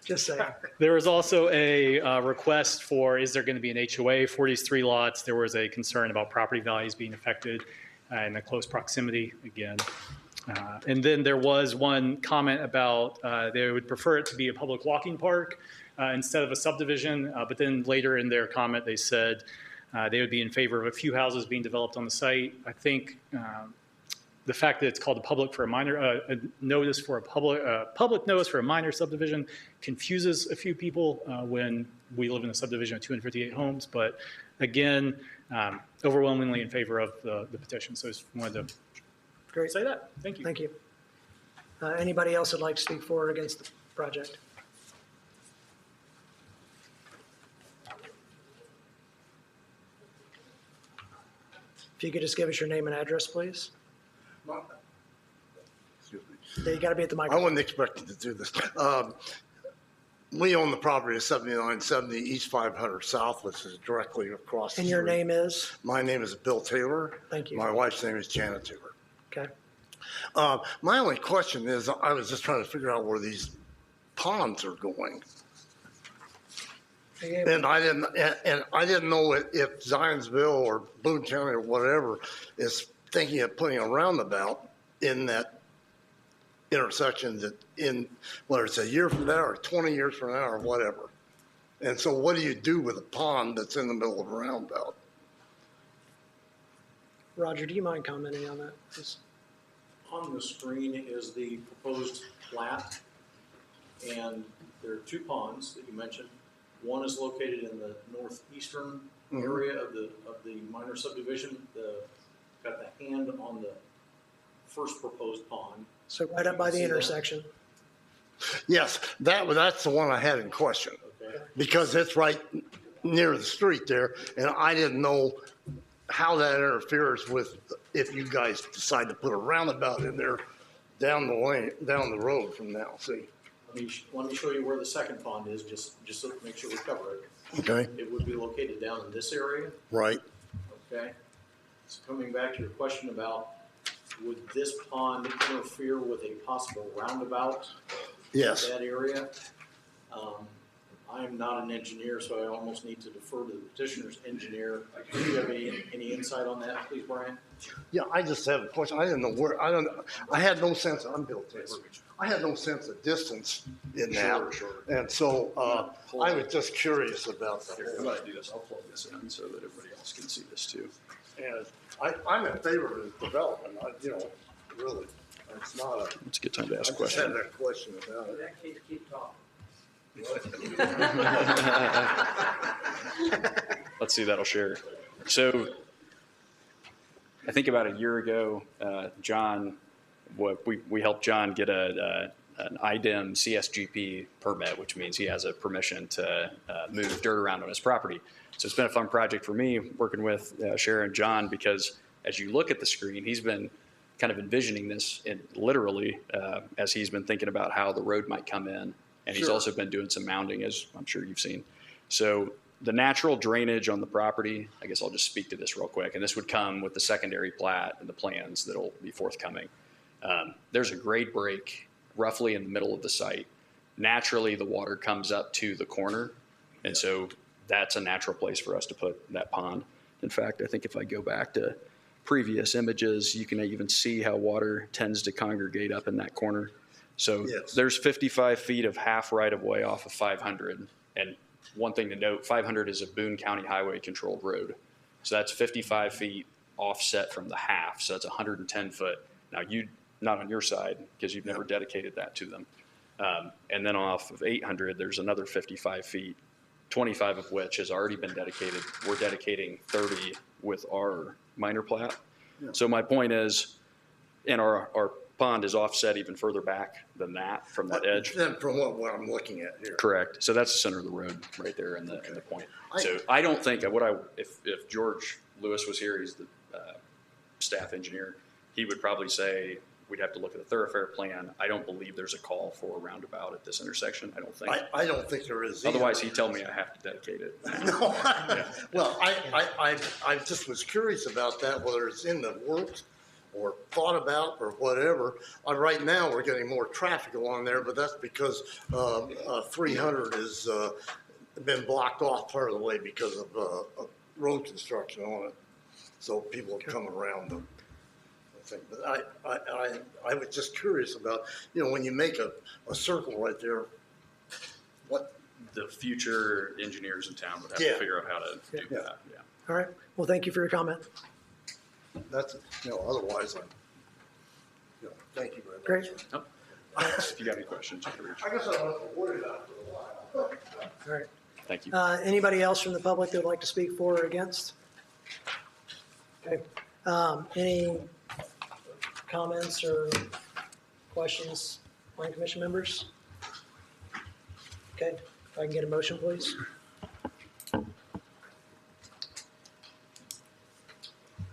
Just saying. There was also a request for, is there going to be an HOA for these 3 lots? There was a concern about property values being affected in a close proximity again. And then there was one comment about they would prefer it to be a public walking park instead of a subdivision. But then later in their comment, they said they would be in favor of a few houses being developed on the site. I think the fact that it's called a notice for a public notice for a minor subdivision confuses a few people when we live in a subdivision of 258 homes. But again, overwhelmingly in favor of the petition. So I just wanted to Great. say that. Thank you. Thank you. Anybody else would like to speak for or against the project? If you could just give us your name and address, please. Excuse me. Yeah, you got to be at the I microphone. wasn't expecting to do this. We own the property at 7970 East 500 South, which is directly across the And street. your name is? My name is Bill Taylor. Thank you. My wife's name is Janet Taylor. Okay. My only question is, I was just trying to figure out where these ponds are going. And I didn't know if Zionsville or Boone County or whatever is thinking of putting a roundabout in that intersection that whether it's a year from now or 20 years from now or whatever. And so what do you do with a pond that's in the middle of a roundabout? Roger, do you mind commenting on that, please? On the screen is the proposed plat, and there are 2 ponds that you mentioned. One is located in the northeastern area of the minor subdivision. Got the hand on the first proposed pond. So right up by the intersection. Yes, that's the one I had in question. Okay. Because it's right near the street there, and I didn't know how that interferes with if you guys decide to put a roundabout in there down the road from now. See? Let me show you where the second pond is, just so to make sure we cover it. Okay. It would be located down in this area. Right. Okay. So coming back to your question about would this pond interfere with a possible roundabout? Yes. In that area? I am not an engineer, so I almost need to defer to the petitioner's engineer. Do you have any insight on that, please, Brian? Yeah, I just have a question. I didn't know where. I had no sense. I'm Bill Taylor. I had no sense of distance in that, and so I was just curious about that. Here, I'm going to do this. I'll plug this in so that everybody else can see this too. And I'm in favor of the development. Really, it's not a. It's a good time to ask a I just question. had that question about it. that case, keep talking. Let's see, that'll share. So I think about a year ago, John, we helped John get an IDEM CSGP permit, which means he has a permission to move dirt around on his property. So it's been a fun project for me working with Sharon and John, because as you look at the screen, he's been kind of envisioning this literally as he's been thinking about how the road might come in. And he's also been doing some mounding, as I'm sure you've seen. So the natural drainage on the property, I guess I'll just speak to this real quick, and this would come with the secondary plat and the plans that'll be forthcoming. There's a grade break roughly in the middle of the site. Naturally, the water comes up to the corner, and so that's a natural place for us to put that pond. In fact, I think if I go back to previous images, you can even see how water tends to congregate up in that corner. So there's 55 feet of half right-of-way off of 500. And one thing to note, 500 is a Boone County highway controlled road. So that's 55 feet offset from the half. So that's 110 foot. Now, not on your side, because you've never dedicated that to them. And then off of 800, there's another 55 feet, 25 of which has already been dedicated. We're dedicating 30 with our minor plat. So my point is, and our pond is offset even further back than that from that edge. Then from what I'm looking at here. Correct. So that's the center of the road right there in the point. So I don't think if George Lewis was here, he's the staff engineer, he would probably say we'd have to look at the thoroughfare plan. I don't believe there's a call for a roundabout at this intersection. I don't think. I don't think there is. Otherwise, he'd tell me I have to dedicate it. No. Well, I just was curious about that, whether it's in the works or thought about or whatever. Right now, we're getting more traffic along there, but that's because 300 has been blocked off part of the way because of road construction on it. So people are coming around them. But I was just curious about, when you make a circle right there, what? The future engineers in town would have to figure out how to do that. Yeah. All right. Well, thank you for your comment. That's, otherwise thank you very much. Great. Oh. If you got any questions, you can reach. I guess I don't have to worry about it for a while. All right. Thank you. Anybody else from the public that would like to speak for or against? Okay. Any comments or questions, Plan Commission members? Okay. If I can get a motion, please.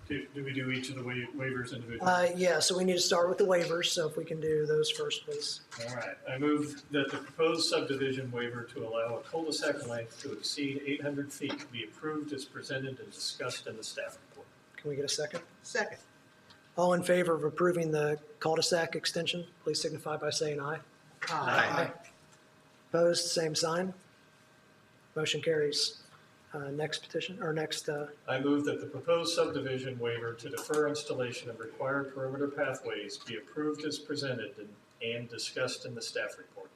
Do we do each of the waivers individually? Yeah, so we need to start with the waivers, so if we can do those first, please. All right. I move that the proposed subdivision waiver to allow a cul-de-sac length to exceed 800 feet be approved as presented and discussed in the staff report. Can we get a second? Second. All in favor of approving the cul-de-sac extension, please signify by saying aye. Aye. Opposed, same sign. Motion carries. Next petition, or next, I move that the proposed subdivision waiver to defer installation of required perimeter pathways be approved as presented and discussed in the staff report.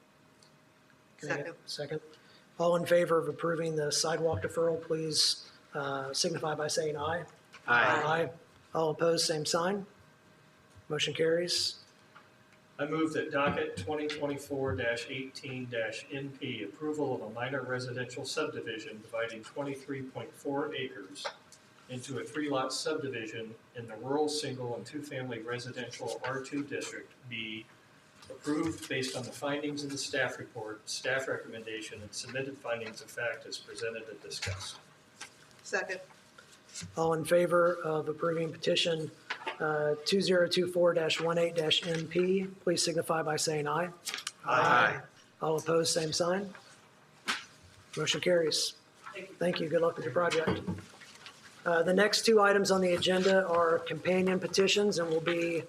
can I get a second. All in favor of approving the sidewalk deferral, please signify by saying aye. Aye. All opposed, same sign. Motion carries. I move that docket 2024-18-NP, approval of a minor residential subdivision dividing 23.4 acres into a 3-lot subdivision in the rural single and 2-family residential R2 district be approved based on the findings in the staff report, staff recommendation, and submitted findings of fact as presented and discussed. Second. All in favor of approving petition 2024-18-NP, please signify by saying aye. Aye. All opposed, same sign. Motion carries. Thank you. Good luck with your project. The next 2 items on the agenda are companion petitions and will be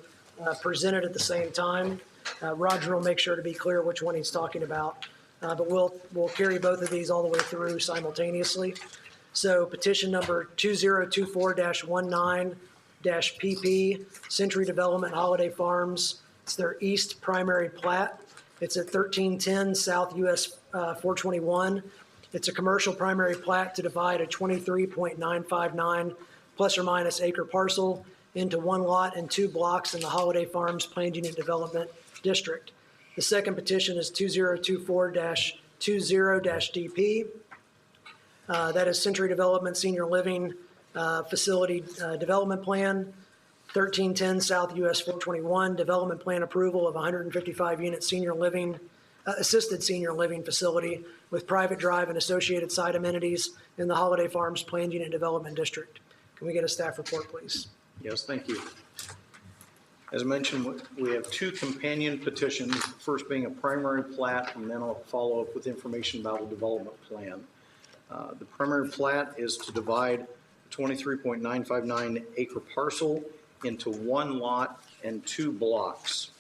presented at the same time. Roger will make sure to be clear which one he's talking about, but we'll carry both of these all the way through simultaneously. So petition number 2024-19-PP, Century Development Holiday Farms. It's their east primary plat. It's at 1310 South US 421. It's a commercial primary plat to divide a 23.959 plus or minus acre parcel into 1 lot and 2 blocks in the Holiday Farms Planned Unit Development District. The second petition is 2024-20-DP. That is Century Development Senior Living Facility Development Plan, 1310 South US 421, Development Plan Approval of 155-unit senior living, assisted senior living facility with private drive and associated site amenities in the Holiday Farms Planned Unit Development District. Can we get a staff report, please? Yes, thank you. As mentioned, we have 2 companion petitions, first being a primary plat, and then I'll follow up with information about a development plan. The primary plat is to divide a 23.959 acre parcel into 1 lot and 2 blocks.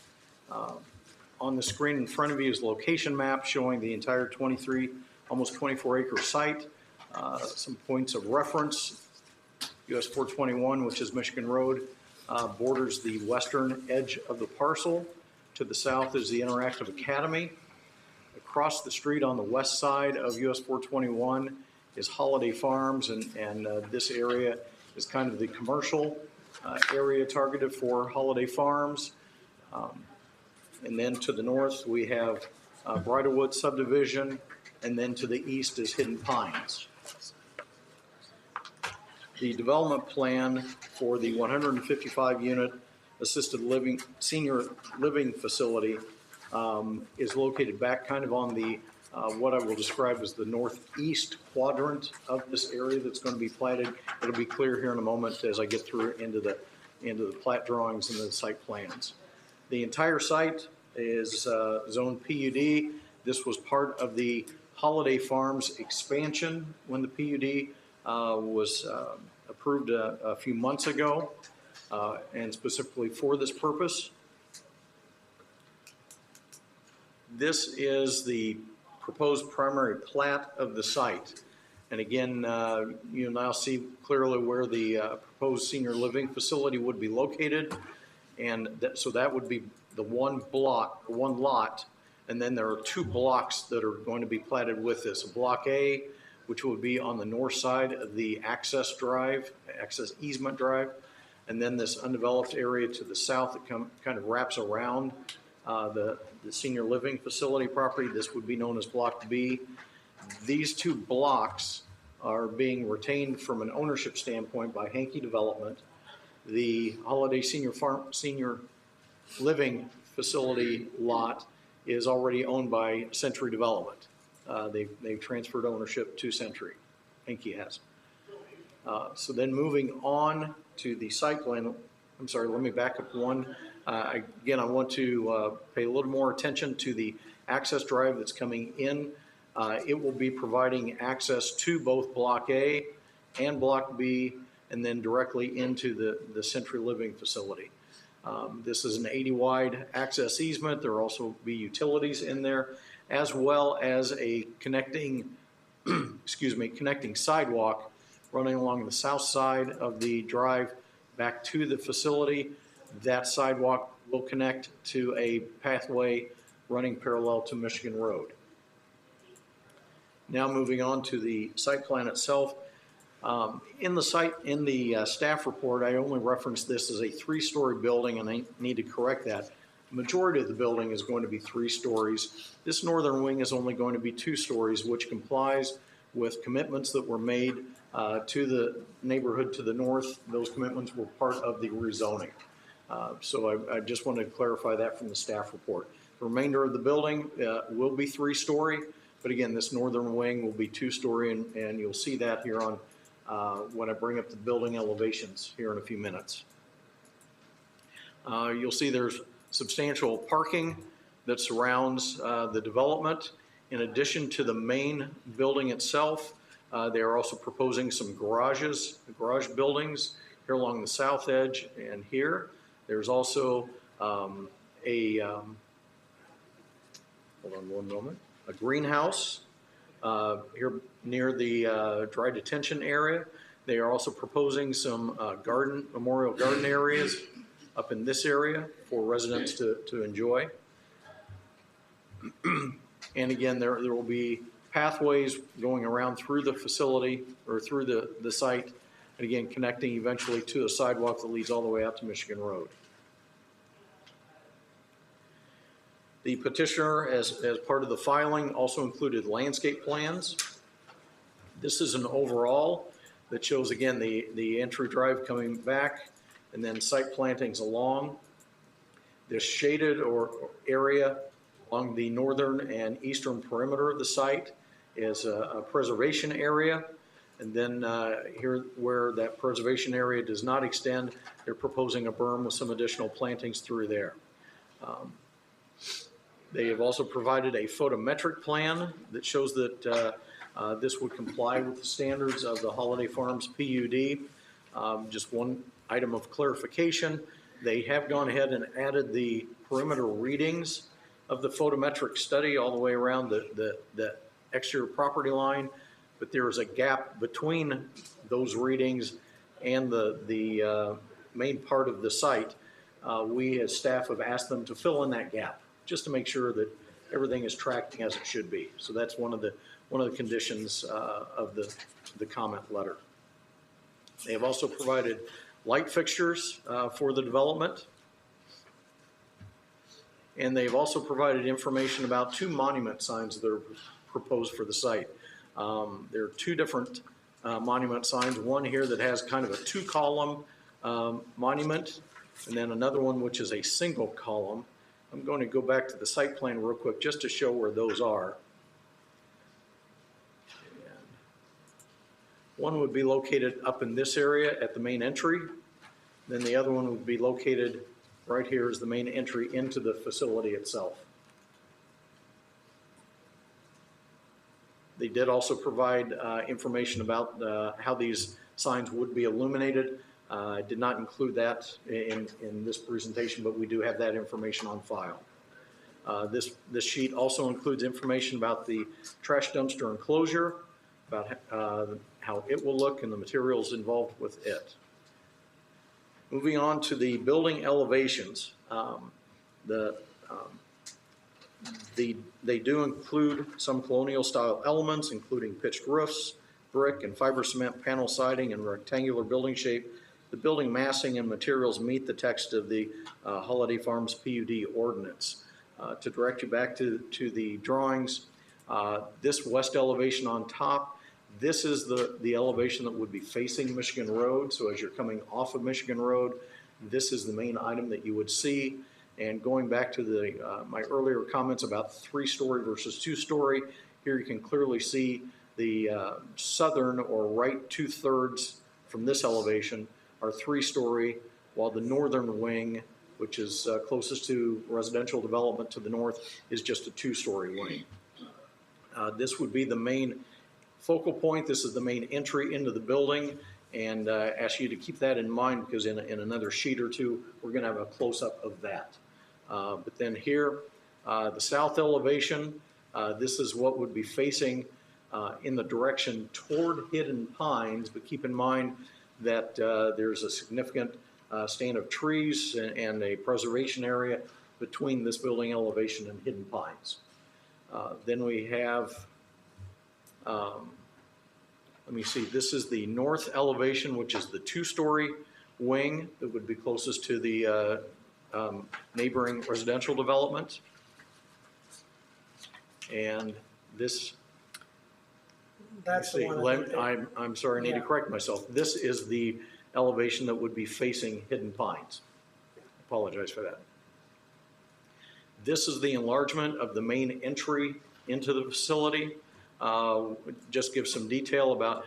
On the screen in front of you is a location map showing the entire 23, almost 24 acre site. Some points of reference. US 421, which is Michigan Road, borders the western edge of the parcel. To the south is the Interactive Academy. Across the street on the west side of US 421 is Holiday Farms, and this area is kind of the commercial area targeted for Holiday Farms. And then to the north, we have Bridlewood subdivision, and then to the east is Hidden Pines. The development plan for the 155-unit assisted living, senior living facility is located back kind of on the, what I will describe as the northeast quadrant of this area that's going to be platted. It'll be clear here in a moment as I get through into the plat drawings and the site plans. The entire site is zoned PUD. This was part of the Holiday Farms expansion when the PUD was approved a few months ago, and specifically for this purpose. This is the proposed primary plat of the site. And again, you now see clearly where the proposed senior living facility would be located. And so that would be the one block, one lot. And then there are two blocks that are going to be platted with this. Block A, which would be on the north side of the access easement drive. And then this undeveloped area to the south that kind of wraps around the senior living facility property. This would be known as Block B. These two blocks are being retained from an ownership standpoint by Hankey Development. The Holiday Senior Living Facility lot is already owned by Century Development. They've transferred ownership to Century. Hankey has. So then moving on to the site plan, I'm sorry, let me back up one. Again, I want to pay a little more attention to the access drive that's coming in. It will be providing access to both Block A and Block B, and then directly into the Century Living facility. This is an 80-wide access easement. There will also be utilities in there, as well as a connecting sidewalk running along the south side of the drive back to the facility. That sidewalk will connect to a pathway running parallel to Michigan Road. Now moving on to the site plan itself. In the staff report, I only referenced this as a 3-story building, and I need to correct that. The majority of the building is going to be 3 stories. This northern wing is only going to be 2 stories, which complies with commitments that were made to the neighborhood to the north. Those commitments were part of the rezoning. So I just wanted to clarify that from the staff report. The remainder of the building will be 3-story, but again, this northern wing will be 2-story, and you'll see that here on when I bring up the building elevations here in a few minutes. You'll see there's substantial parking that surrounds the development. In addition to the main building itself, they are also proposing some garage buildings here along the south edge and here. There's also hold on one moment, a greenhouse here near the dry detention area. They are also proposing some memorial garden areas up in this area for residents to enjoy. And again, there will be pathways going around through the facility or through the site, and again, connecting eventually to a sidewalk that leads all the way out to Michigan Road. The petitioner, as part of the filing, also included landscape plans. This is an overall that shows, again, the entry drive coming back and then site plantings along. This shaded area along the northern and eastern perimeter of the site is a preservation area. And then here where that preservation area does not extend, they're proposing a berm with some additional plantings through there. They have also provided a photometric plan that shows that this would comply with the standards of the Holiday Farms PUD. Just one item of clarification, they have gone ahead and added the perimeter readings of the photometric study all the way around the exterior property line, but there is a gap between those readings and the main part of the site. We as staff have asked them to fill in that gap just to make sure that everything is tracking as it should be. So that's one of the conditions of the comment letter. They have also provided light fixtures for the development. And they've also provided information about 2 monument signs that are proposed for the site. There are 2 different monument signs. One here that has kind of a 2-column monument And then another one, which is a single column. I'm going to go back to the site plan real quick just to show where those are. And one would be located up in this area at the main entry. Then the other one would be located right here as the main entry into the facility itself. They did also provide information about how these signs would be illuminated. I did not include that in this presentation, but we do have that information on file. This sheet also includes information about the trash dumpster enclosure, about how it will look and the materials involved with it. Moving on to the building elevations, they do include some colonial style elements, including pitched roofs, brick and fiber cement panel siding, and rectangular building shape. The building massing and materials meet the text of the Holiday Farms PUD ordinance. To direct you back to the drawings, this west elevation on top, this is the elevation that would be facing Michigan Road. So as you're coming off of Michigan Road, this is the main item that you would see. And going back to my earlier comments about 3-story versus 2-story, here you can clearly see the southern or right 2/3 from this elevation are 3-story, while the northern wing, which is closest to residential development to the north, is just a 2-story wing. This would be the main focal point. This is the main entry into the building, and ask you to keep that in mind because in another sheet or two, we're going to have a close-up of that. But then here, the south elevation, this is what would be facing in the direction toward Hidden Pines, but keep in mind that there's a significant stand of trees and a preservation area between this building elevation and Hidden Pines. Then we have, let me see, this is the north elevation, which is the 2-story wing that would be closest to the neighboring residential development. And this, That's the one. I'm sorry, I need to correct myself. This is the elevation that would be facing Hidden Pines. Apologize for that. This is the enlargement of the main entry into the facility. Just give some detail about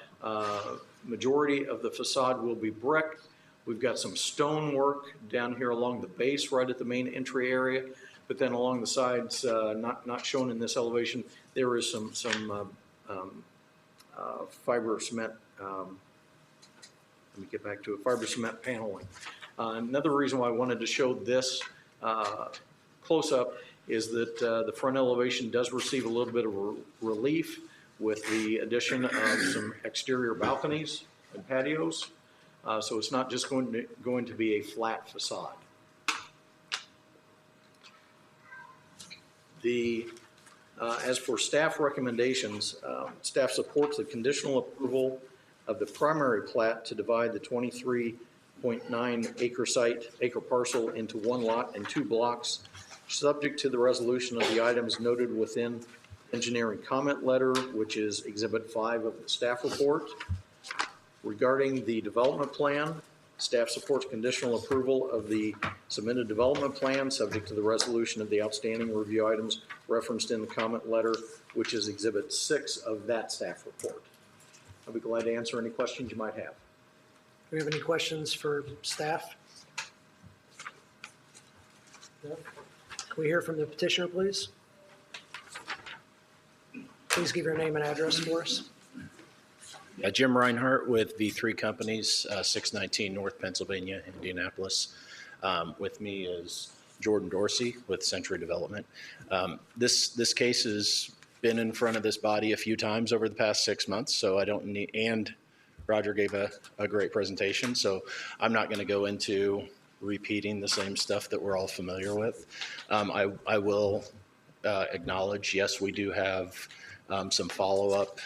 majority of the facade will be brick. We've got some stone work down here along the base right at the main entry area, but then along the sides, not shown in this elevation, there is some fiber cement, let me get back to it, fiber cement paneling. Another reason why I wanted to show this close-up is that the front elevation does receive a little bit of relief with the addition of some exterior balconies and patios. So it's not just going to be a flat facade. As for staff recommendations, staff supports the conditional approval of the primary plat to divide the 23.9 acre parcel into 1 lot and 2 blocks, subject to the resolution of the items noted within engineering comment letter, which is Exhibit 5 of the staff report. Regarding the development plan, staff supports conditional approval of the submitted development plan, subject to the resolution of the outstanding review items referenced in the comment letter, which is Exhibit 6 of that staff report. I'll be glad to answer any questions you might have. Do we have any questions for staff? No? Can we hear from the petitioner, please? Please give your name and address for us. Jim Reinhart with V3 Companies, 619 North Pennsylvania, Indianapolis. With me is Jordan Dorsey with Century Development. This case has been in front of this body a few times over the past 6 months, so I don't need, and Roger gave a great presentation, so I'm not going to go into repeating the same stuff that we're all familiar with. I will acknowledge, yes, we do have some follow-up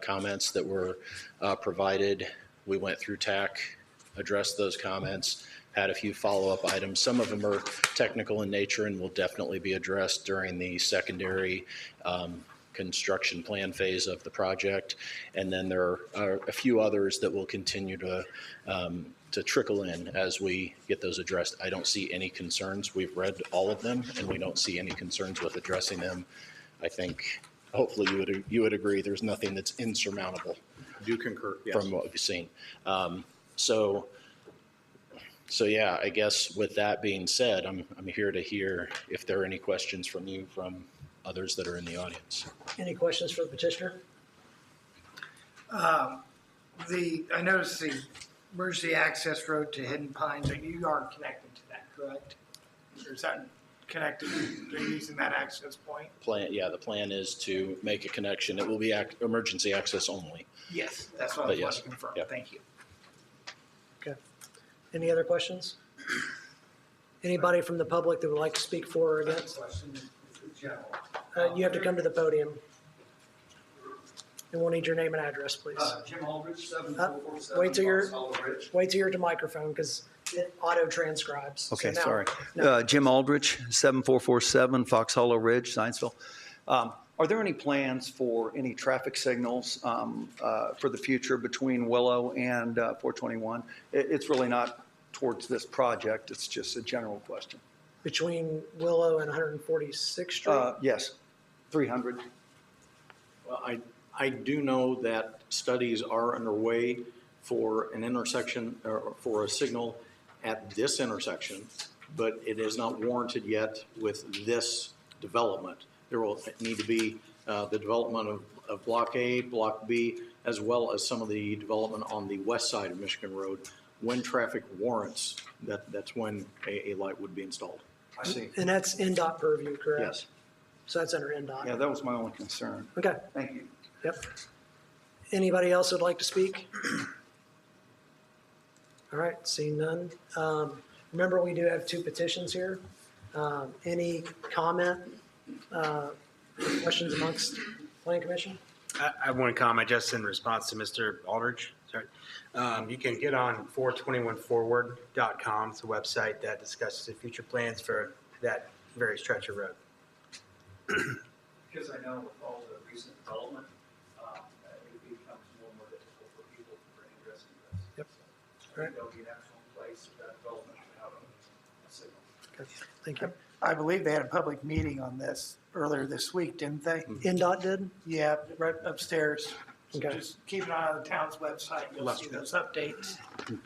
comments that were provided. We went through TAC, addressed those comments, had a few follow-up items. Some of them are technical in nature and will definitely be addressed during the secondary construction plan phase of the project. And then there are a few others that will continue to to trickle in as we get those addressed. I don't see any concerns. We've read all of them, and we don't see any concerns with addressing them. I think, hopefully, you would agree, there's nothing that's insurmountable. Do concur, yes. From what we've seen. So yeah, I guess with that being said, I'm here to hear if there are any questions from you, from others that are in the audience. Any questions for the petitioner? I noticed the emergency access road to Hidden Pines, and you are connected to that, correct? Or is that connected, they're using that access point? The plan is to make a connection. It will be emergency access only. Yes, that's what I But was yes, wanting to confirm. yep. Thank you. Okay. Any other questions? Anybody from the public that would like to speak for or against? You have to come to the podium. And we'll need your name and address, please. Jim Aldridge, 7447 Wait till you're, Hollow Ridge. wait till you're at the microphone because it auto transcribes. Okay, So now- sorry. no. Jim Aldridge, 7447 Fox Hollow Ridge, Zionsville. Are there any plans for any traffic signals for the future between Willow and 421? It's really not towards this project, it's just a general question. Between Willow and 146th Street? Yes, 300. Well, I do know that studies are underway for an intersection or for a signal at this intersection, but it is not warranted yet with this development. There will need to be the development of Block A, Block B, as well as some of the development on the west side of Michigan Road. When traffic warrants, that's when a light would be installed. I see. And that's NDOT purview, correct? Yes. So that's under NDOT? Yeah, that was my only concern. Okay. Thank you. Yep. Anybody else would like to speak? All right, seeing none. Remember, we do have 2 petitions here. Any comment, questions amongst Planning Commission? I have one comment just in response to Mr. Aldridge. Sorry. You can get on 421forward.com. It's a website that discusses the future plans for that very stretch of road. Because I know with all the recent development, it becomes more and more difficult for people for ingress and egress. Yep. So I think there'll be an actual place for that development without a signal. Okay, thank you. I believe they had a public meeting on this earlier this week, didn't they? NDOT did? Yeah, right upstairs. So Okay. just keep an eye on the town's website, you'll see those updates.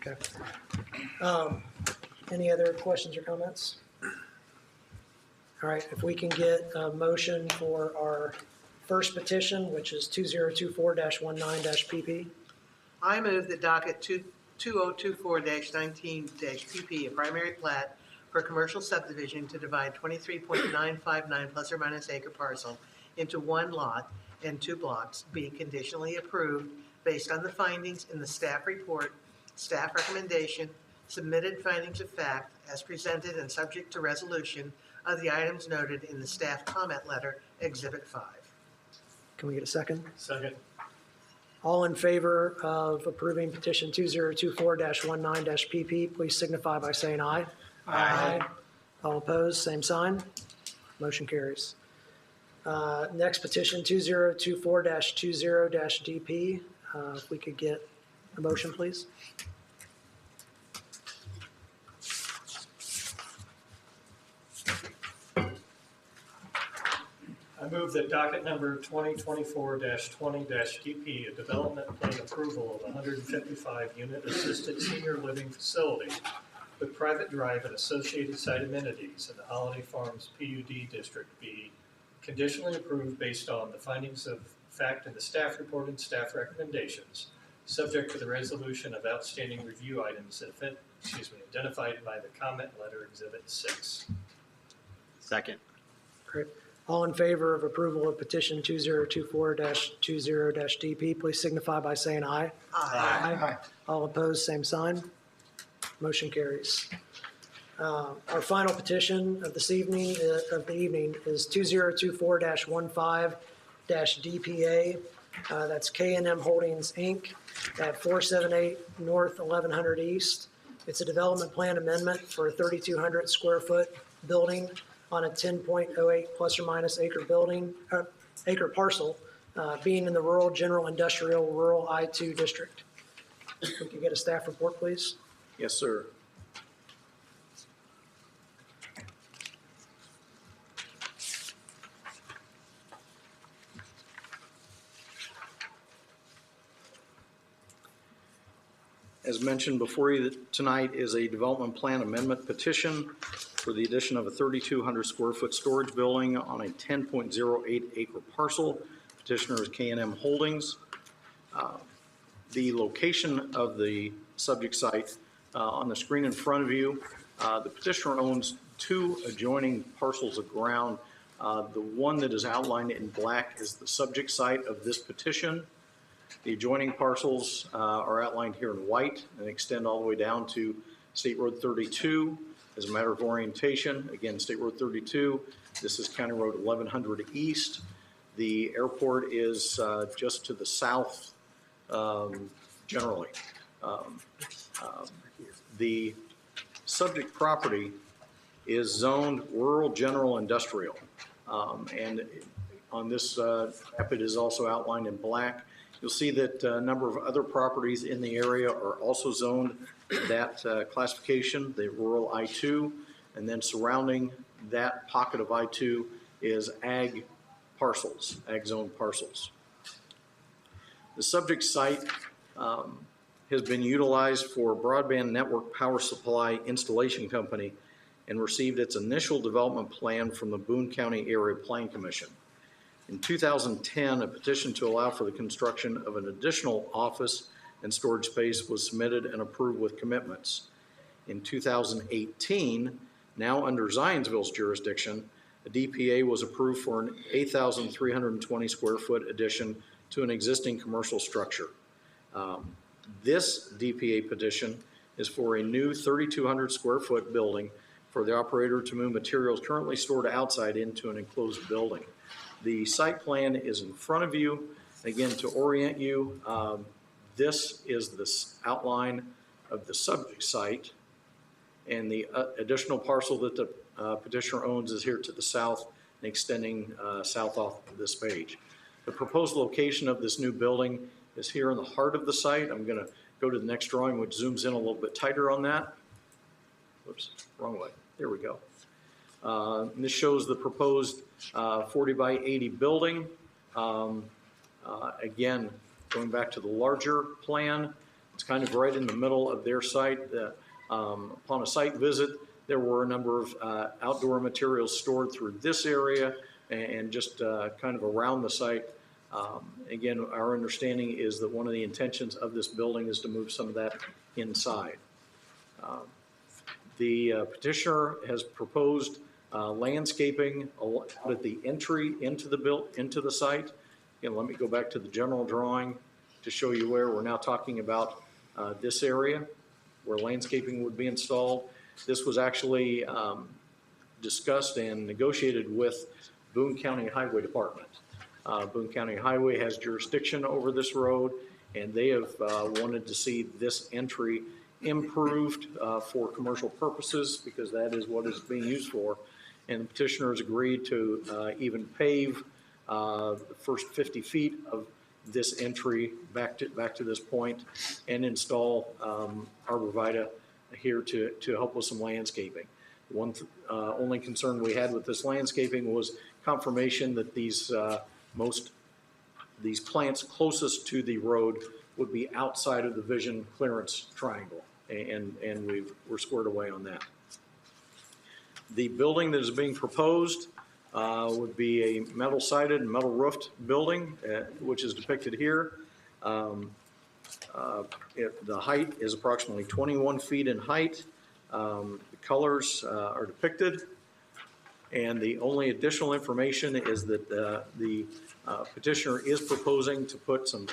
Okay. Any other questions or comments? All right, if we can get a motion for our first petition, which is 2024-19-PP. I move that docket 2024-19-PP, a primary plat for commercial subdivision to divide 23.959 plus or minus acre parcel into 1 lot and 2 blocks, be conditionally approved based on the findings in the staff report, staff recommendation, submitted findings of fact as presented and subject to resolution of the items noted in the staff comment letter, Exhibit 5. Can we get a second? Second. All in favor of approving petition 2024-19-PP, please signify by saying aye. Aye. All opposed, same sign. Motion carries. Next petition, 2024-20-DP. If we could get a motion, please. I move that docket number 2024-20-DP, a development plan approval of 155-unit assisted senior living facility with private drive and associated site amenities in the Holiday Farms PUD District be conditionally approved based on the findings of fact in the staff report and staff recommendations, subject to the resolution of outstanding review items identified by the comment letter Exhibit 6. Second. Great. All in favor of approval of petition 2024-20-DP, please signify by saying aye. Aye. All opposed, same sign. Motion carries. Our final petition of the evening is 2024-15-DPA. That's K&M Holdings, Inc. at 478 North 1100 East. It's a development plan amendment for a 3,200 square foot building on a 10.08 plus or minus acre parcel, being in the rural, general, industrial, rural I-2 district. If we could get a staff report, please. Yes, sir. As mentioned before you tonight is a development plan amendment petition for the addition of a 3,200 square foot storage building on a 10.08 acre parcel. Petitioner is K&M Holdings. The location of the subject site on the screen in front of you, the petitioner owns two adjoining parcels of ground. The one that is outlined in black is the subject site of this petition. The adjoining parcels are outlined here in white and extend all the way down to State Road 32. As a matter of orientation, again, State Road 32, this is County Road 1100 East. The airport is just to the south generally. The subject property is zoned rural general industrial. And on this map, it is also outlined in black. You'll see that a number of other properties in the area are also zoned that classification, the rural I-2, and then surrounding that pocket of I-2 is ag parcels, ag zone parcels. The subject site has been utilized for Broadband Network Power Supply Installation Company and received its initial development plan from the Boone County Area Plan Commission. In 2010, a petition to allow for the construction of an additional office and storage space was submitted and approved with commitments. In 2018, now under Zionsville's jurisdiction, a DPA was approved for an 8,320 square foot addition to an existing commercial structure. This DPA petition is for a new 3,200 square foot building for the operator to move materials currently stored outside into an enclosed building. The site plan is in front of you. Again, to orient you, this is the outline of the subject site, and the additional parcel that the petitioner owns is here to the south and extending south off this page. The proposed location of this new building is here in the heart of the site. I'm going to go to the next drawing, which zooms in a little bit tighter on that. Whoops, wrong way. There we go. And this shows the proposed 40 by 80 building. Again, going back to the larger plan, it's kind of right in the middle of their site. Upon a site visit, there were a number of outdoor materials stored through this area and just kind of around the site. Again, our understanding is that one of the intentions of this building is to move some of that inside. The petitioner has proposed landscaping at the entry into the site. Again, let me go back to the general drawing to show you where we're now talking about this area where landscaping would be installed. This was actually discussed and negotiated with Boone County Highway Department. Boone County Highway has jurisdiction over this road, and they have wanted to see this entry improved for commercial purposes because that is what it's being used for. And the petitioner has agreed to even pave the first 50 feet of this entry back to this point and install arborvitae here to help with some landscaping. One only concern we had with this landscaping was confirmation that these plants closest to the road would be outside of the vision clearance triangle, and we're squared away on that. The building that is being proposed would be a metal sided and metal roofed building, which is depicted here. The height is approximately 21 feet in height. The colors are depicted, and the only additional information is that the petitioner is proposing to put some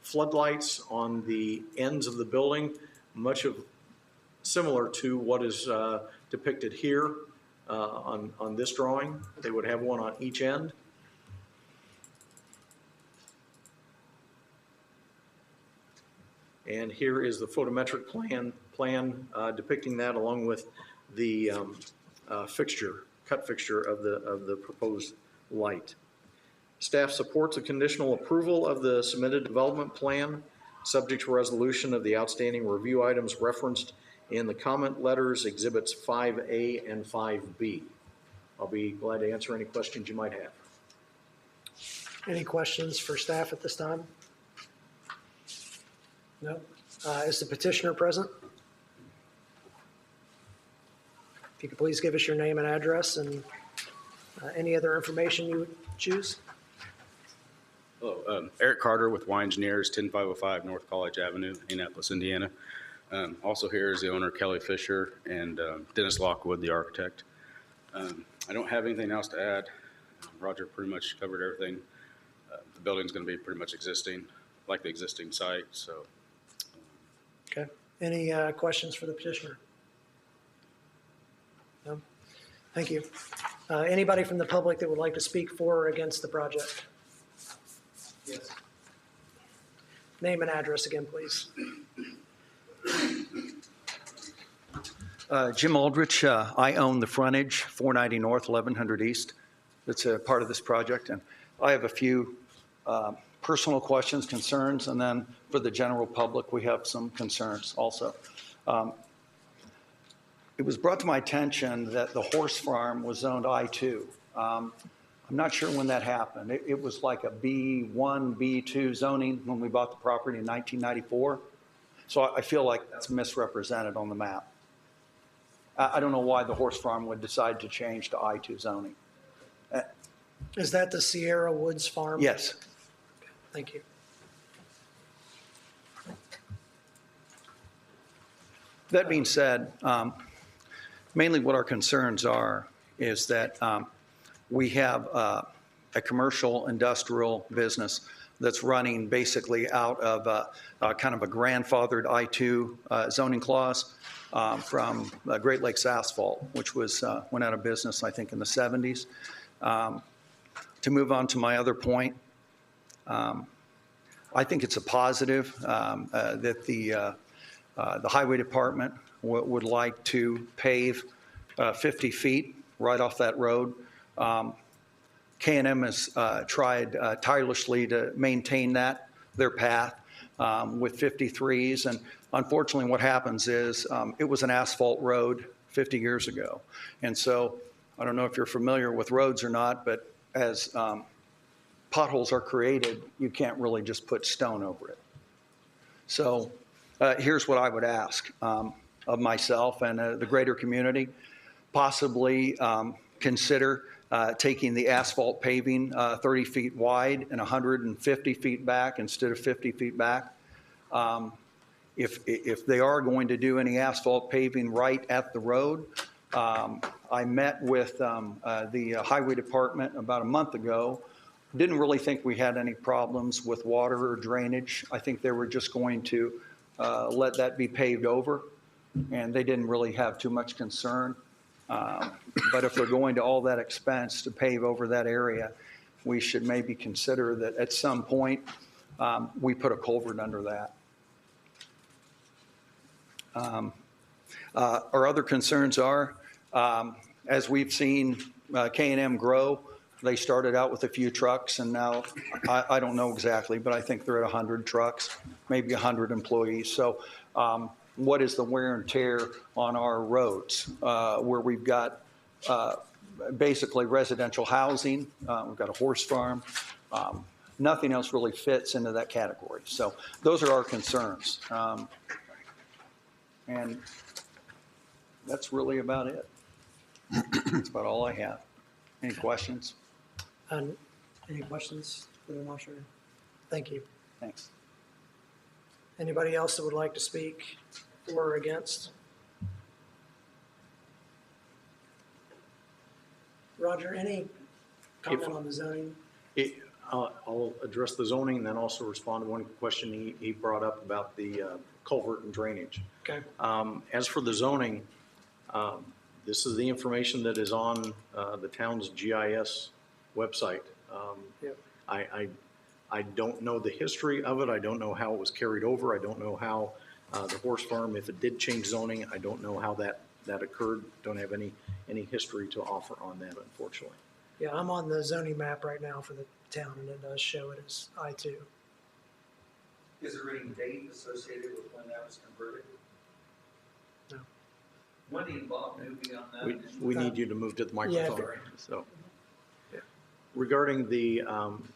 floodlights on the ends of the building, much of similar to what is depicted here on this drawing. They would have one on each end. And here is the photometric plan depicting that, along with the cut fixture of the proposed light. Staff supports a conditional approval of the submitted development plan. subject to resolution of the outstanding review items referenced in the comment letters, Exhibits 5A and 5B. I'll be glad to answer any questions you might have. Any questions for staff at this time? No? Is the petitioner present? If you could please give us your name and address and any other information you would choose. Hello, Eric Carter with Y Engineers, 10505 North College Avenue, Indianapolis, Indiana. Also here is the owner, Kelly Fisher, and Dennis Lockwood, the architect. I don't have anything else to add. Roger pretty much covered everything. The building's going to be pretty much existing, like the existing site, so. Okay. Any questions for the petitioner? No? Thank you. Anybody from the public that would like to speak for or against the project? Yes. Name and address again, please. Jim Aldrich, I own the frontage, 490 North, 1100 East. It's a part of this project, and I have a few personal questions, concerns, and then for the general public, we have some concerns also. It was brought to my attention that the horse farm was zoned I-2. I'm not sure when that happened. It was like a B1, B2 zoning when we bought the property in 1994. So I feel like that's misrepresented on the map. I don't know why the horse farm would decide to change to I-2 zoning. Is that the Sierra Woods Farm? Yes. Okay, thank you. That being said, mainly what our concerns are is that we have a commercial industrial business that's running basically out of kind of a grandfathered I-2 zoning clause from Great Lakes Asphalt, which was went out of business, I think, in the 70s. To move on to my other point, I think it's a positive that the highway department would like to pave 50 feet right off that road. K&M has tried tirelessly to maintain their path with 53s. And unfortunately, what happens is it was an asphalt road 50 years ago. And so I don't know if you're familiar with roads or not, but as potholes are created, you can't really just put stone over it. So here's what I would ask of myself and the greater community. Possibly consider taking the asphalt paving 30 feet wide and 150 feet back instead of 50 feet back. If they are going to do any asphalt paving right at the road, I met with the highway department about a month ago. Didn't really think we had any problems with water or drainage. I think they were just going to let that be paved over, and they didn't really have too much concern. But if they're going to all that expense to pave over that area, we should maybe consider that at some point we put a culvert under that. Our other concerns are, as we've seen K&M grow, they started out with a few trucks, and now I don't know exactly, but I think they're at 100 trucks, maybe 100 employees. So what is the wear and tear on our roads where we've got basically residential housing, we've got a horse farm, nothing else really fits into that category. So those are our concerns. And that's really about it. That's about all I have. Any questions? Any questions for the marshal? Thank you. Thanks. Anybody else that would like to speak for or against? Roger, any comment on the zoning? I'll address the zoning and then also respond to one question he brought up about the culvert and drainage. Okay. As for the zoning, this is the information that is on the town's GIS website. Yep. I don't know the history of it. I don't know how it was carried over. I don't know how the horse farm, if it did change zoning, I don't know how that occurred. Don't have any history to offer on that, unfortunately. Yeah, I'm on the zoning map right now for the town, and it does show it as I-2. Is there any date associated with when that was converted? No. Wendy and Bob knew me on that. We need you to move to the microphone. Yeah. So, regarding the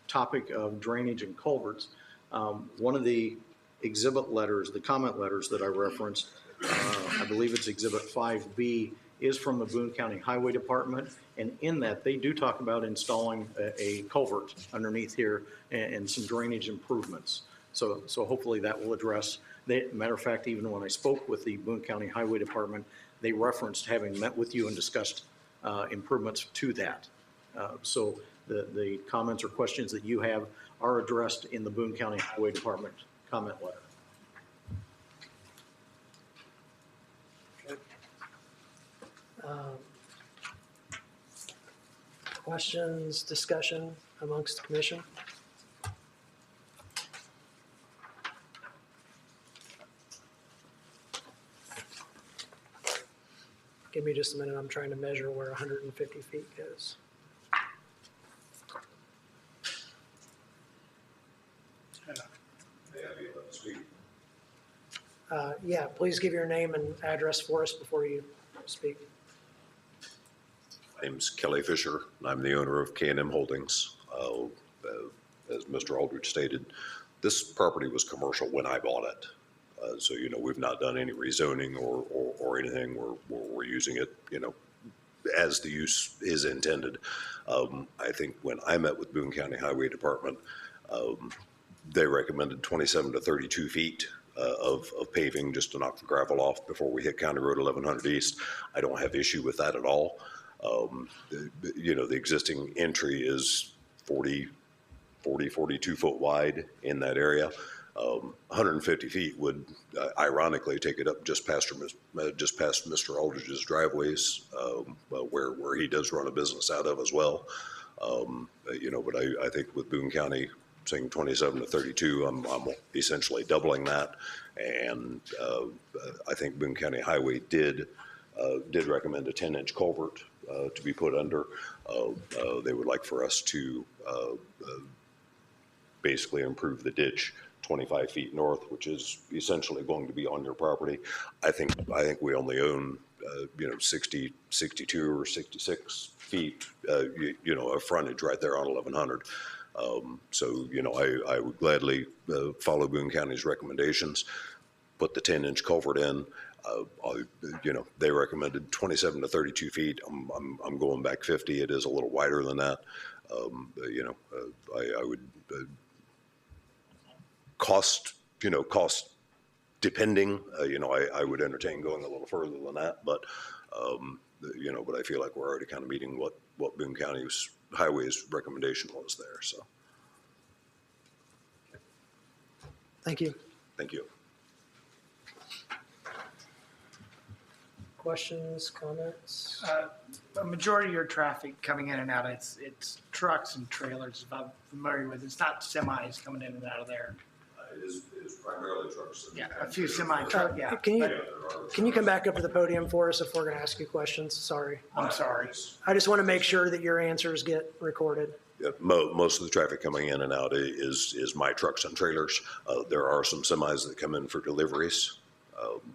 topic of drainage and culverts, one of the exhibit letters, the comment letters that I referenced, I believe it's Exhibit 5B, is from the Boone County Highway Department. And in that, they do talk about installing a culvert underneath here and some drainage improvements. So hopefully that will address, matter of fact, even when I spoke with the Boone County Highway Department, they referenced having met with you and discussed improvements to that. So the comments or questions that you have are addressed in the Boone County Highway Department comment letter. Questions, discussion amongst the commission? Give me just a minute. I'm trying to measure where 150 feet goes. Yeah, please give your name and address for us before you speak. My name's Kelly Fisher, and I'm the owner of K&M Holdings. As Mr. Aldridge stated, this property was commercial when I bought it. So, we've not done any rezoning or anything. We're using it, as the use is intended. I think when I met with Boone County Highway Department, they recommended 27 to 32 feet of paving just to knock the gravel off before we hit County Road 1100 East. I don't have issue with that at all. The existing entry is 42 foot wide in that area. 150 feet would ironically take it up just past Mr. Aldridge's driveways, where he does run a business out of as well. But I think with Boone County saying 27 to 32, I'm essentially doubling that. And I think Boone County Highway did recommend a 10-inch culvert to be put under. They would like for us to basically improve the ditch 25 feet north, which is essentially going to be on your property. I think we only own 60, 62 or 66 feet, of frontage right there on 1100. So I would gladly follow Boone County's recommendations, put the 10-inch culvert in. They recommended 27 to 32 feet. I'm going back 50. It is a little wider than that. I would cost depending. I would entertain going a little further than that. But but I feel like we're already kind of meeting what Boone County's Highway's recommendation was there. So. Thank you. Thank you. Questions, comments? A majority of your traffic coming in and out, it's trucks and trailers, if I'm familiar with it. It's not semis coming in and out of there. It is primarily trucks. Yeah, a few semi-truck, yeah. Can you come back up to the podium for us if we're going to ask you questions? Sorry. I'm sorry. I just want to make sure that your answers get recorded. Yeah, most of the traffic coming in and out is my trucks and trailers. There are some semis that come in for deliveries,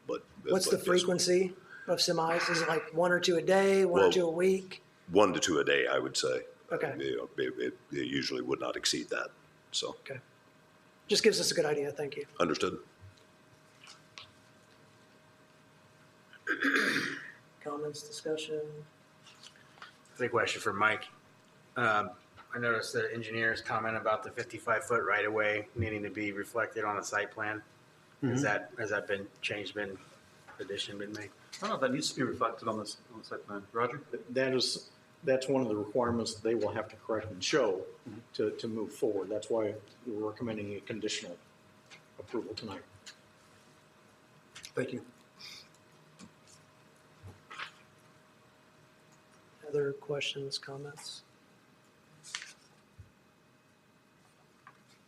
but What's the frequency of semis? Is it like one or two a day, one or two a week? 1 to 2 a day, I would say. Okay. It usually would not exceed that. So. Okay. Just gives us a good idea. Thank you. Understood. Comments, discussion? I have a question for Mike. I noticed the engineer's comment about the 55-foot right-of-way needing to be reflected on a site plan. Has that been changed, addition been made? I don't know if that needs to be reflected on the site plan. Roger? That's one of the requirements that they will have to correct and show to move forward. That's why we're recommending a conditional approval tonight. Thank you. Other questions, comments?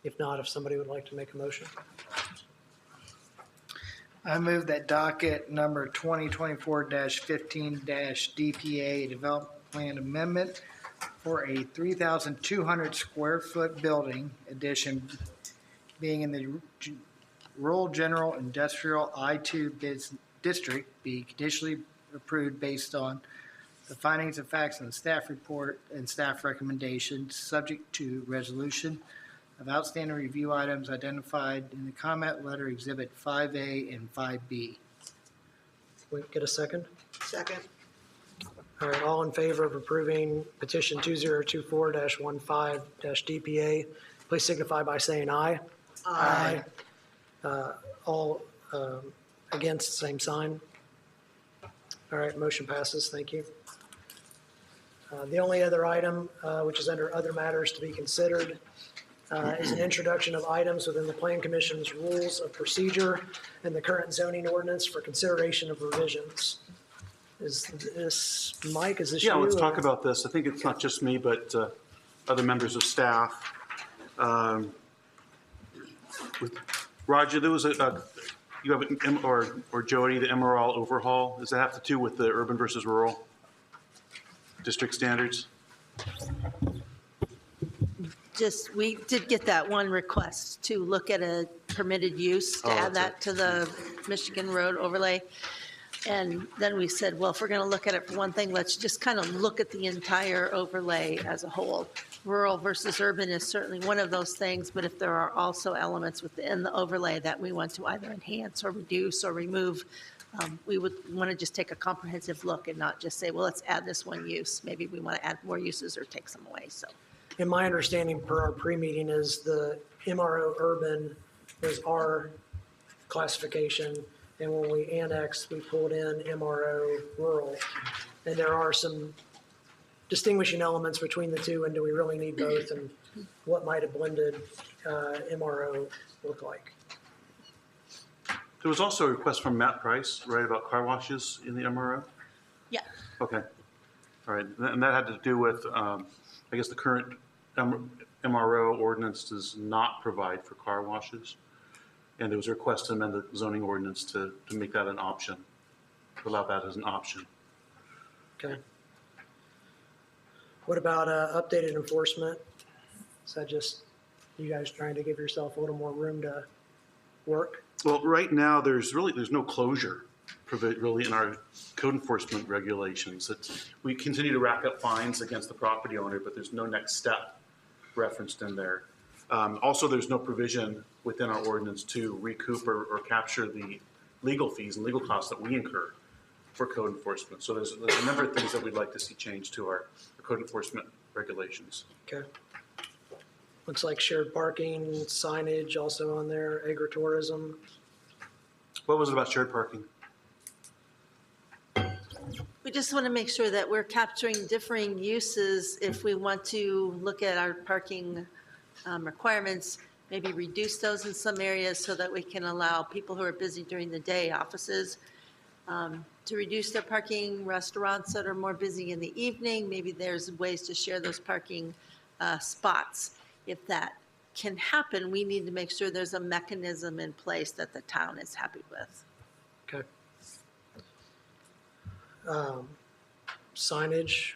If not, if somebody would like to make a motion. I move that docket number 2024-15-DPA Development Plan Amendment for a 3,200 square foot building addition being in the Rural General Industrial I-2 District be conditionally approved based on the findings and facts in the staff report and staff recommendations, subject to resolution of outstanding review items identified in the comment letter Exhibit 5A and 5B. Wait, get a second? Second. All right, all in favor of approving petition 2024-15-DPA, please signify by saying aye. Aye. All against, same sign. All right, motion passes. Thank you. The only other item, which is under other matters to be considered, is an introduction of items within the Plan Commission's rules of procedure and the current zoning ordinance for consideration of revisions. Is this, Mike, is this you? Yeah, let's talk or- about this. I think it's not just me, but other members of staff. Roger, there was you have an or Jody, the MRL overhaul. Does that have to do with the urban versus rural district standards? Just, we did get that one request to look at a permitted use, to Oh, add that's that to the Michigan Road overlay. And then we said, well, if we're going to look at it for one thing, let's just kind of look at the entire overlay as a whole. Rural versus urban is certainly one of those things, but if there are also elements within the overlay that we want to either enhance or reduce or remove, we would want to just take a comprehensive look and not just say, well, let's add this one use. Maybe we want to add more uses or take some away, so. And my understanding per our pre-meeting is the MRO urban was our classification. And when we annexed, we pulled in MRO rural. And there are some distinguishing elements between the two. And do we really need both? And what might a blended MRO look like? There was also a request from Matt Price, right, about car washes in the MRO? Yeah. Okay. All right. And that had to do with, I guess, the current MRO ordinance does not provide for car washes. And there was a request to amend the zoning ordinance to make that an option, to allow that as an option. Okay. What about updated enforcement? Is that just you guys trying to give yourself a little more room to work? Well, right now, there's no closure really in our code enforcement regulations. We continue to rack up fines against the property owner, but there's no next step referenced in there. Also, there's no provision within our ordinance to recoup or capture the legal fees and legal costs that we incur for code enforcement. So there's a number of things that we'd like to see changed to our code enforcement regulations. Okay. Looks like shared parking, signage also on there, agritourism. What was it about shared parking? We just want to make sure that we're capturing differing uses if we want to look at our parking requirements, maybe reduce those in some areas so that we can allow people who are busy during the day, offices, to reduce their parking, restaurants that are more busy in the evening. Maybe there's ways to share those parking spots. If that can happen, we need to make sure there's a mechanism in place that the town is happy with. Okay. Signage,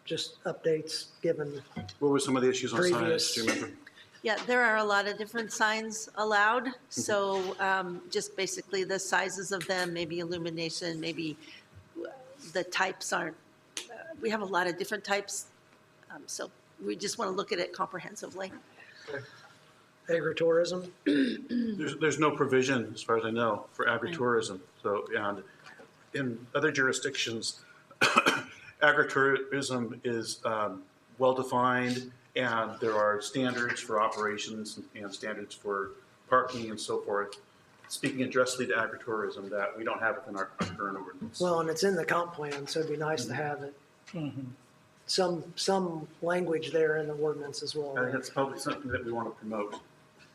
just updates given What were some of the issues on previous. signage? Do you remember? Yeah, there are a lot of different signs allowed. So just basically the sizes of them, maybe illumination, maybe the types aren't, we have a lot of different types. So we just want to look at it comprehensively. Okay. Agritourism. There's no provision, as far as I know, for agritourism. So, and in other jurisdictions, agritourism is well-defined, and there are standards for operations and standards for parking and so forth. Speaking addressly to agritourism, that we don't have within our current ordinance. Well, and it's in the comp plan, so it'd be nice to have it. Some language there in the ordinance as well. I think that's probably something that we want to promote.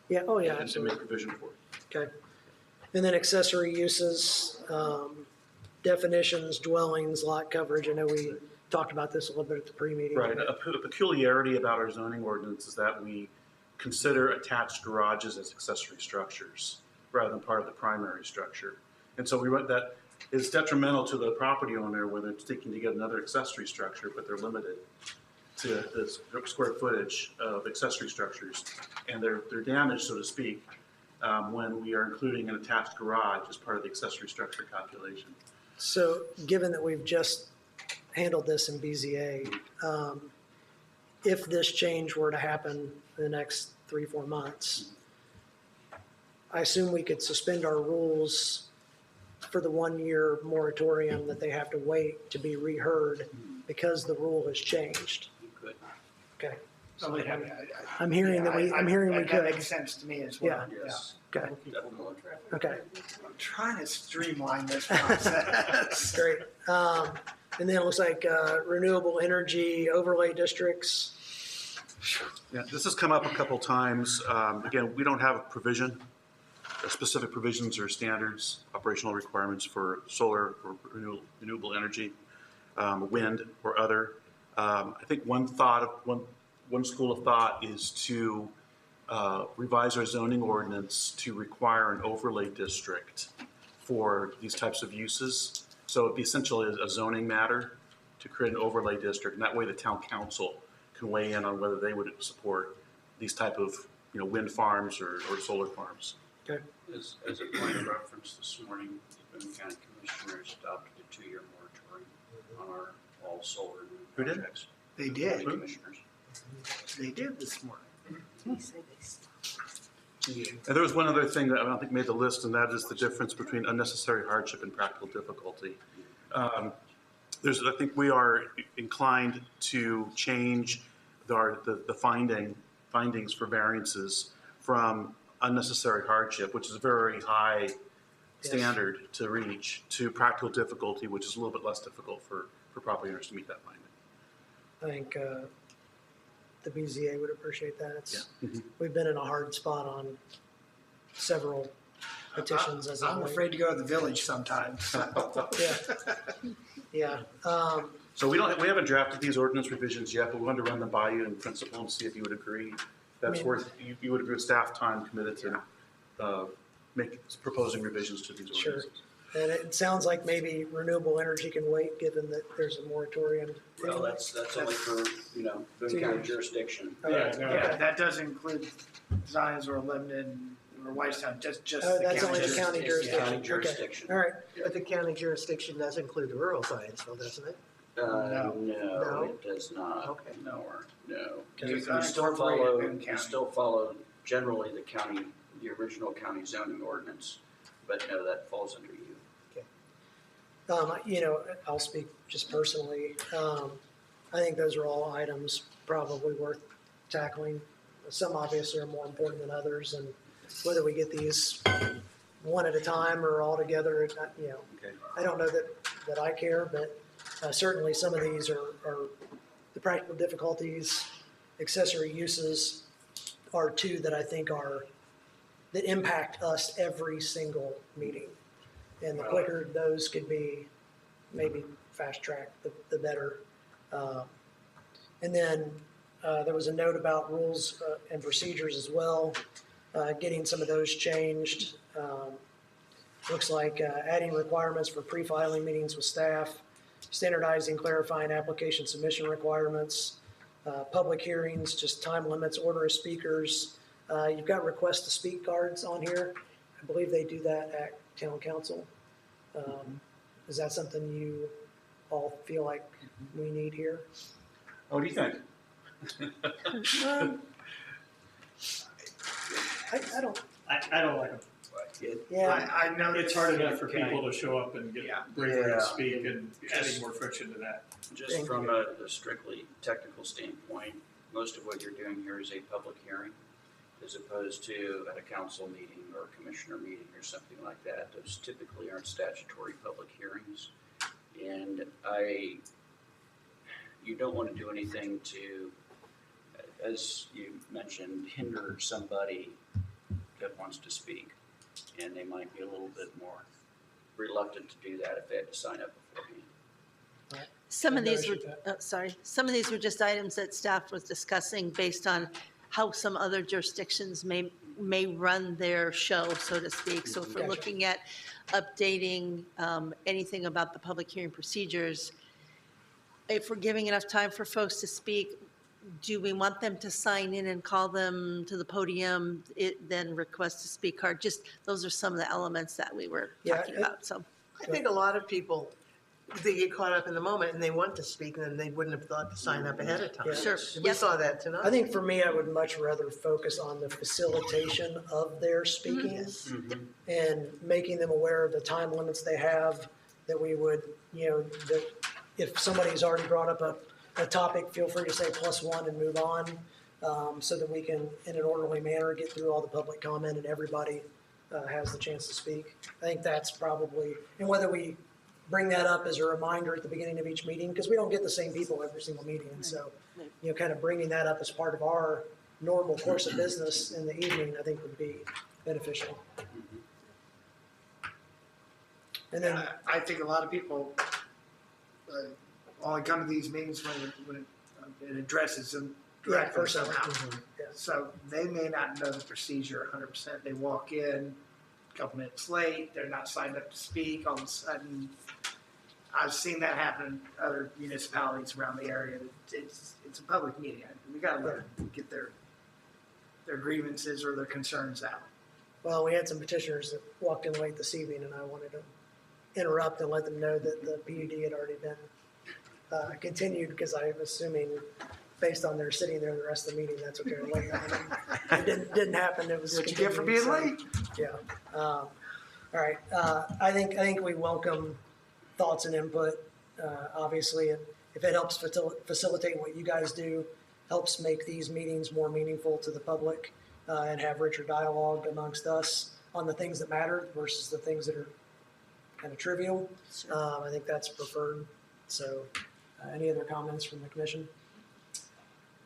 Yeah, oh yeah, And to absolutely. make provision for it. Okay. And then accessory uses, definitions, dwellings, lot coverage. I know we talked about this a little bit at the pre-meeting. Right. A peculiarity about our zoning ordinance is that we consider attached garages as accessory structures rather than part of the primary structure. And so we wrote that is detrimental to the property owner when they're seeking to get another accessory structure, but they're limited to the square footage of accessory structures, and they're damaged, so to speak, when we are including an attached garage as part of the accessory structure calculation. So given that we've just handled this in BZA, if this change were to happen in the next 3-4 months, I assume we could suspend our rules for the 1-year moratorium that they have to wait to be reheard because the rule has changed. You could. Okay. So I'm hearing that we That could. makes sense to me as well. Yeah. Yes. Okay. Okay. I'm trying to streamline this process. Great. And then it looks like renewable energy overlay districts. Yeah, this has come up a couple times. Again, we don't have a provision, specific provisions or standards, operational requirements for solar or renewable energy, wind or other. I think one school of thought is to revise our zoning ordinance to require an overlay district for these types of uses. So it'd be essentially a zoning matter to create an overlay district, and that way the town council can weigh in on whether they would support these type of, wind farms or solar farms. Okay. As a point of reference, this morning, the Boone County Commissioners adopted a 2-year moratorium on our all solar Who did? projects. They did. The Commissioners. They did this morning. And there was one other thing that I don't think made the list, and that is the difference between unnecessary hardship and practical difficulty. I think we are inclined to change the findings for variances from unnecessary hardship, which is a very high standard to reach, to practical difficulty, which is a little bit less difficult for property owners to meet that finding. I think the BZA would appreciate that. We've been in a hard spot on several petitions as I'm of late. afraid to go to the village sometimes. Yeah. So we haven't drafted these ordinance revisions yet, but we wanted to run them by you in principle and see if you would agree. That's worth, you would agree with staff time committed to proposing revisions to these ordinances. Sure. And it sounds like maybe renewable energy can wait, given that there's a moratorium. Well, that's only for, Boone County jurisdiction. Yeah, that does include Zions or Lebanon or Whitestown, just Oh, the that's county. only the county jurisdiction. County Okay. jurisdiction. All right. But the county jurisdiction does include the rural Zionsville, doesn't it? No, it does not. Okay. No. Okay. We still follow generally the original county zoning ordinance, but no, that falls under you. I'll speak just personally. I think those are all items probably worth tackling. Some obviously are more important than others, and whether we get these one at a time or all together, I don't know that I care, but certainly some of these are the practical difficulties, accessory uses are two that I think that impact us every single meeting. And the quicker those could be maybe fast tracked, the better. And then there was a note about rules and procedures as well, getting some of those changed. Looks like adding requirements for pre-filing meetings with staff, standardizing, clarifying application submission requirements, public hearings, just time limits, order of speakers. You've got request to speak cards on here. I believe they do that at town council. Is that something you all feel like we need here? What do you think? I don't. I don't like them. Yeah. I know It's hard enough for people to show up and get bravery Yeah. to speak, and adding more friction to that. Just from a strictly technical standpoint, most of what you're doing here is a public hearing, as opposed to at a council meeting or a commissioner meeting or something like that. Those typically aren't statutory public hearings. And you don't want to do anything to, as you mentioned, hinder somebody that wants to speak. And they might be a little bit more reluctant to do that if they had to sign up beforehand. Some of these were just items that staff was discussing based on how some other jurisdictions may run their show, so to speak. So if we're looking at updating anything about the public hearing procedures, if we're giving enough time for folks to speak, do we want them to sign in and call them to the podium, then request a speak card? Just, those are some of the elements that we were talking about, so. I think a lot of people, they get caught up in the moment and they want to speak, and then they wouldn't have thought to sign up ahead of time. Yeah. Sure. We Yep. saw that tonight. I think for me, I would much rather focus on the facilitation of their speaking and making them aware of the time limits they have, that we would, that if somebody's already brought up a topic, feel free to say +1 and move on, so that we can, in an orderly manner, get through all the public comment and everybody has the chance to speak. I think that's probably, and whether we bring that up as a reminder at the beginning of each meeting, because we don't get the same people every single meeting. And so, kind of bringing that up as part of our normal course of business in the evening, I think would be beneficial. And then I think a lot of people only come to these meetings when it addresses them directly somehow. So they may not know the procedure 100%. They walk in a couple minutes late, they're not signed up to speak. All of a sudden, I've seen that happen in other municipalities around the area. It's a public meeting. We got to let them get their grievances or their concerns out. Well, we had some petitioners that walked in late this evening, and I wanted to interrupt and let them know that the PUD had already been continued, because I'm assuming, based on their sitting there the rest of the meeting, that's what they're late on. It didn't happen. It was What you get for being late. Yeah. All right. I think we welcome thoughts and input. Obviously, if it helps facilitate what you guys do, helps make these meetings more meaningful to the public, and have richer dialogue amongst us on the things that matter versus the things that are kind of trivial. I think that's preferred. So, any other comments from the commission?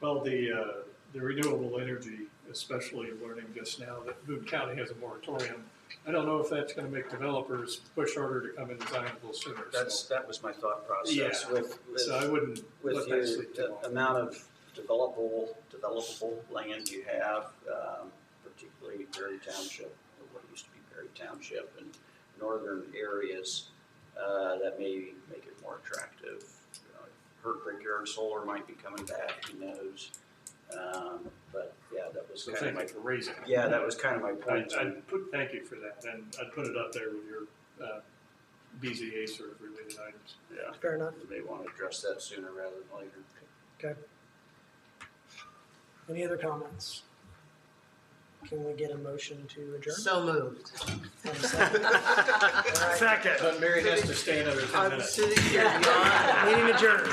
Well, the renewable energy, especially learning just now that Boone County has a moratorium. I don't know if that's going to make developers push harder to come into Zionsville sooner. That was my thought process. Yeah. So I wouldn't let that sleep too long. The amount of developable land you have, particularly Perry Township, or what used to be Perry Township, and northern areas, that may make it more attractive. Heard Brickyard Solar might be coming back, who knows? But yeah, that was kind of my. Thank you for raising it. Yeah, that was kind of my point. Thank you for that, and I'd put it up there with your BZA sort of related items. Yeah. Fair enough. You may want to address that sooner rather than later. Okay. Any other comments? Can we get a motion to adjourn? So moved. And a second. All right. But Mary has to stay another 10 I'm minutes. sitting here. Meeting adjourned.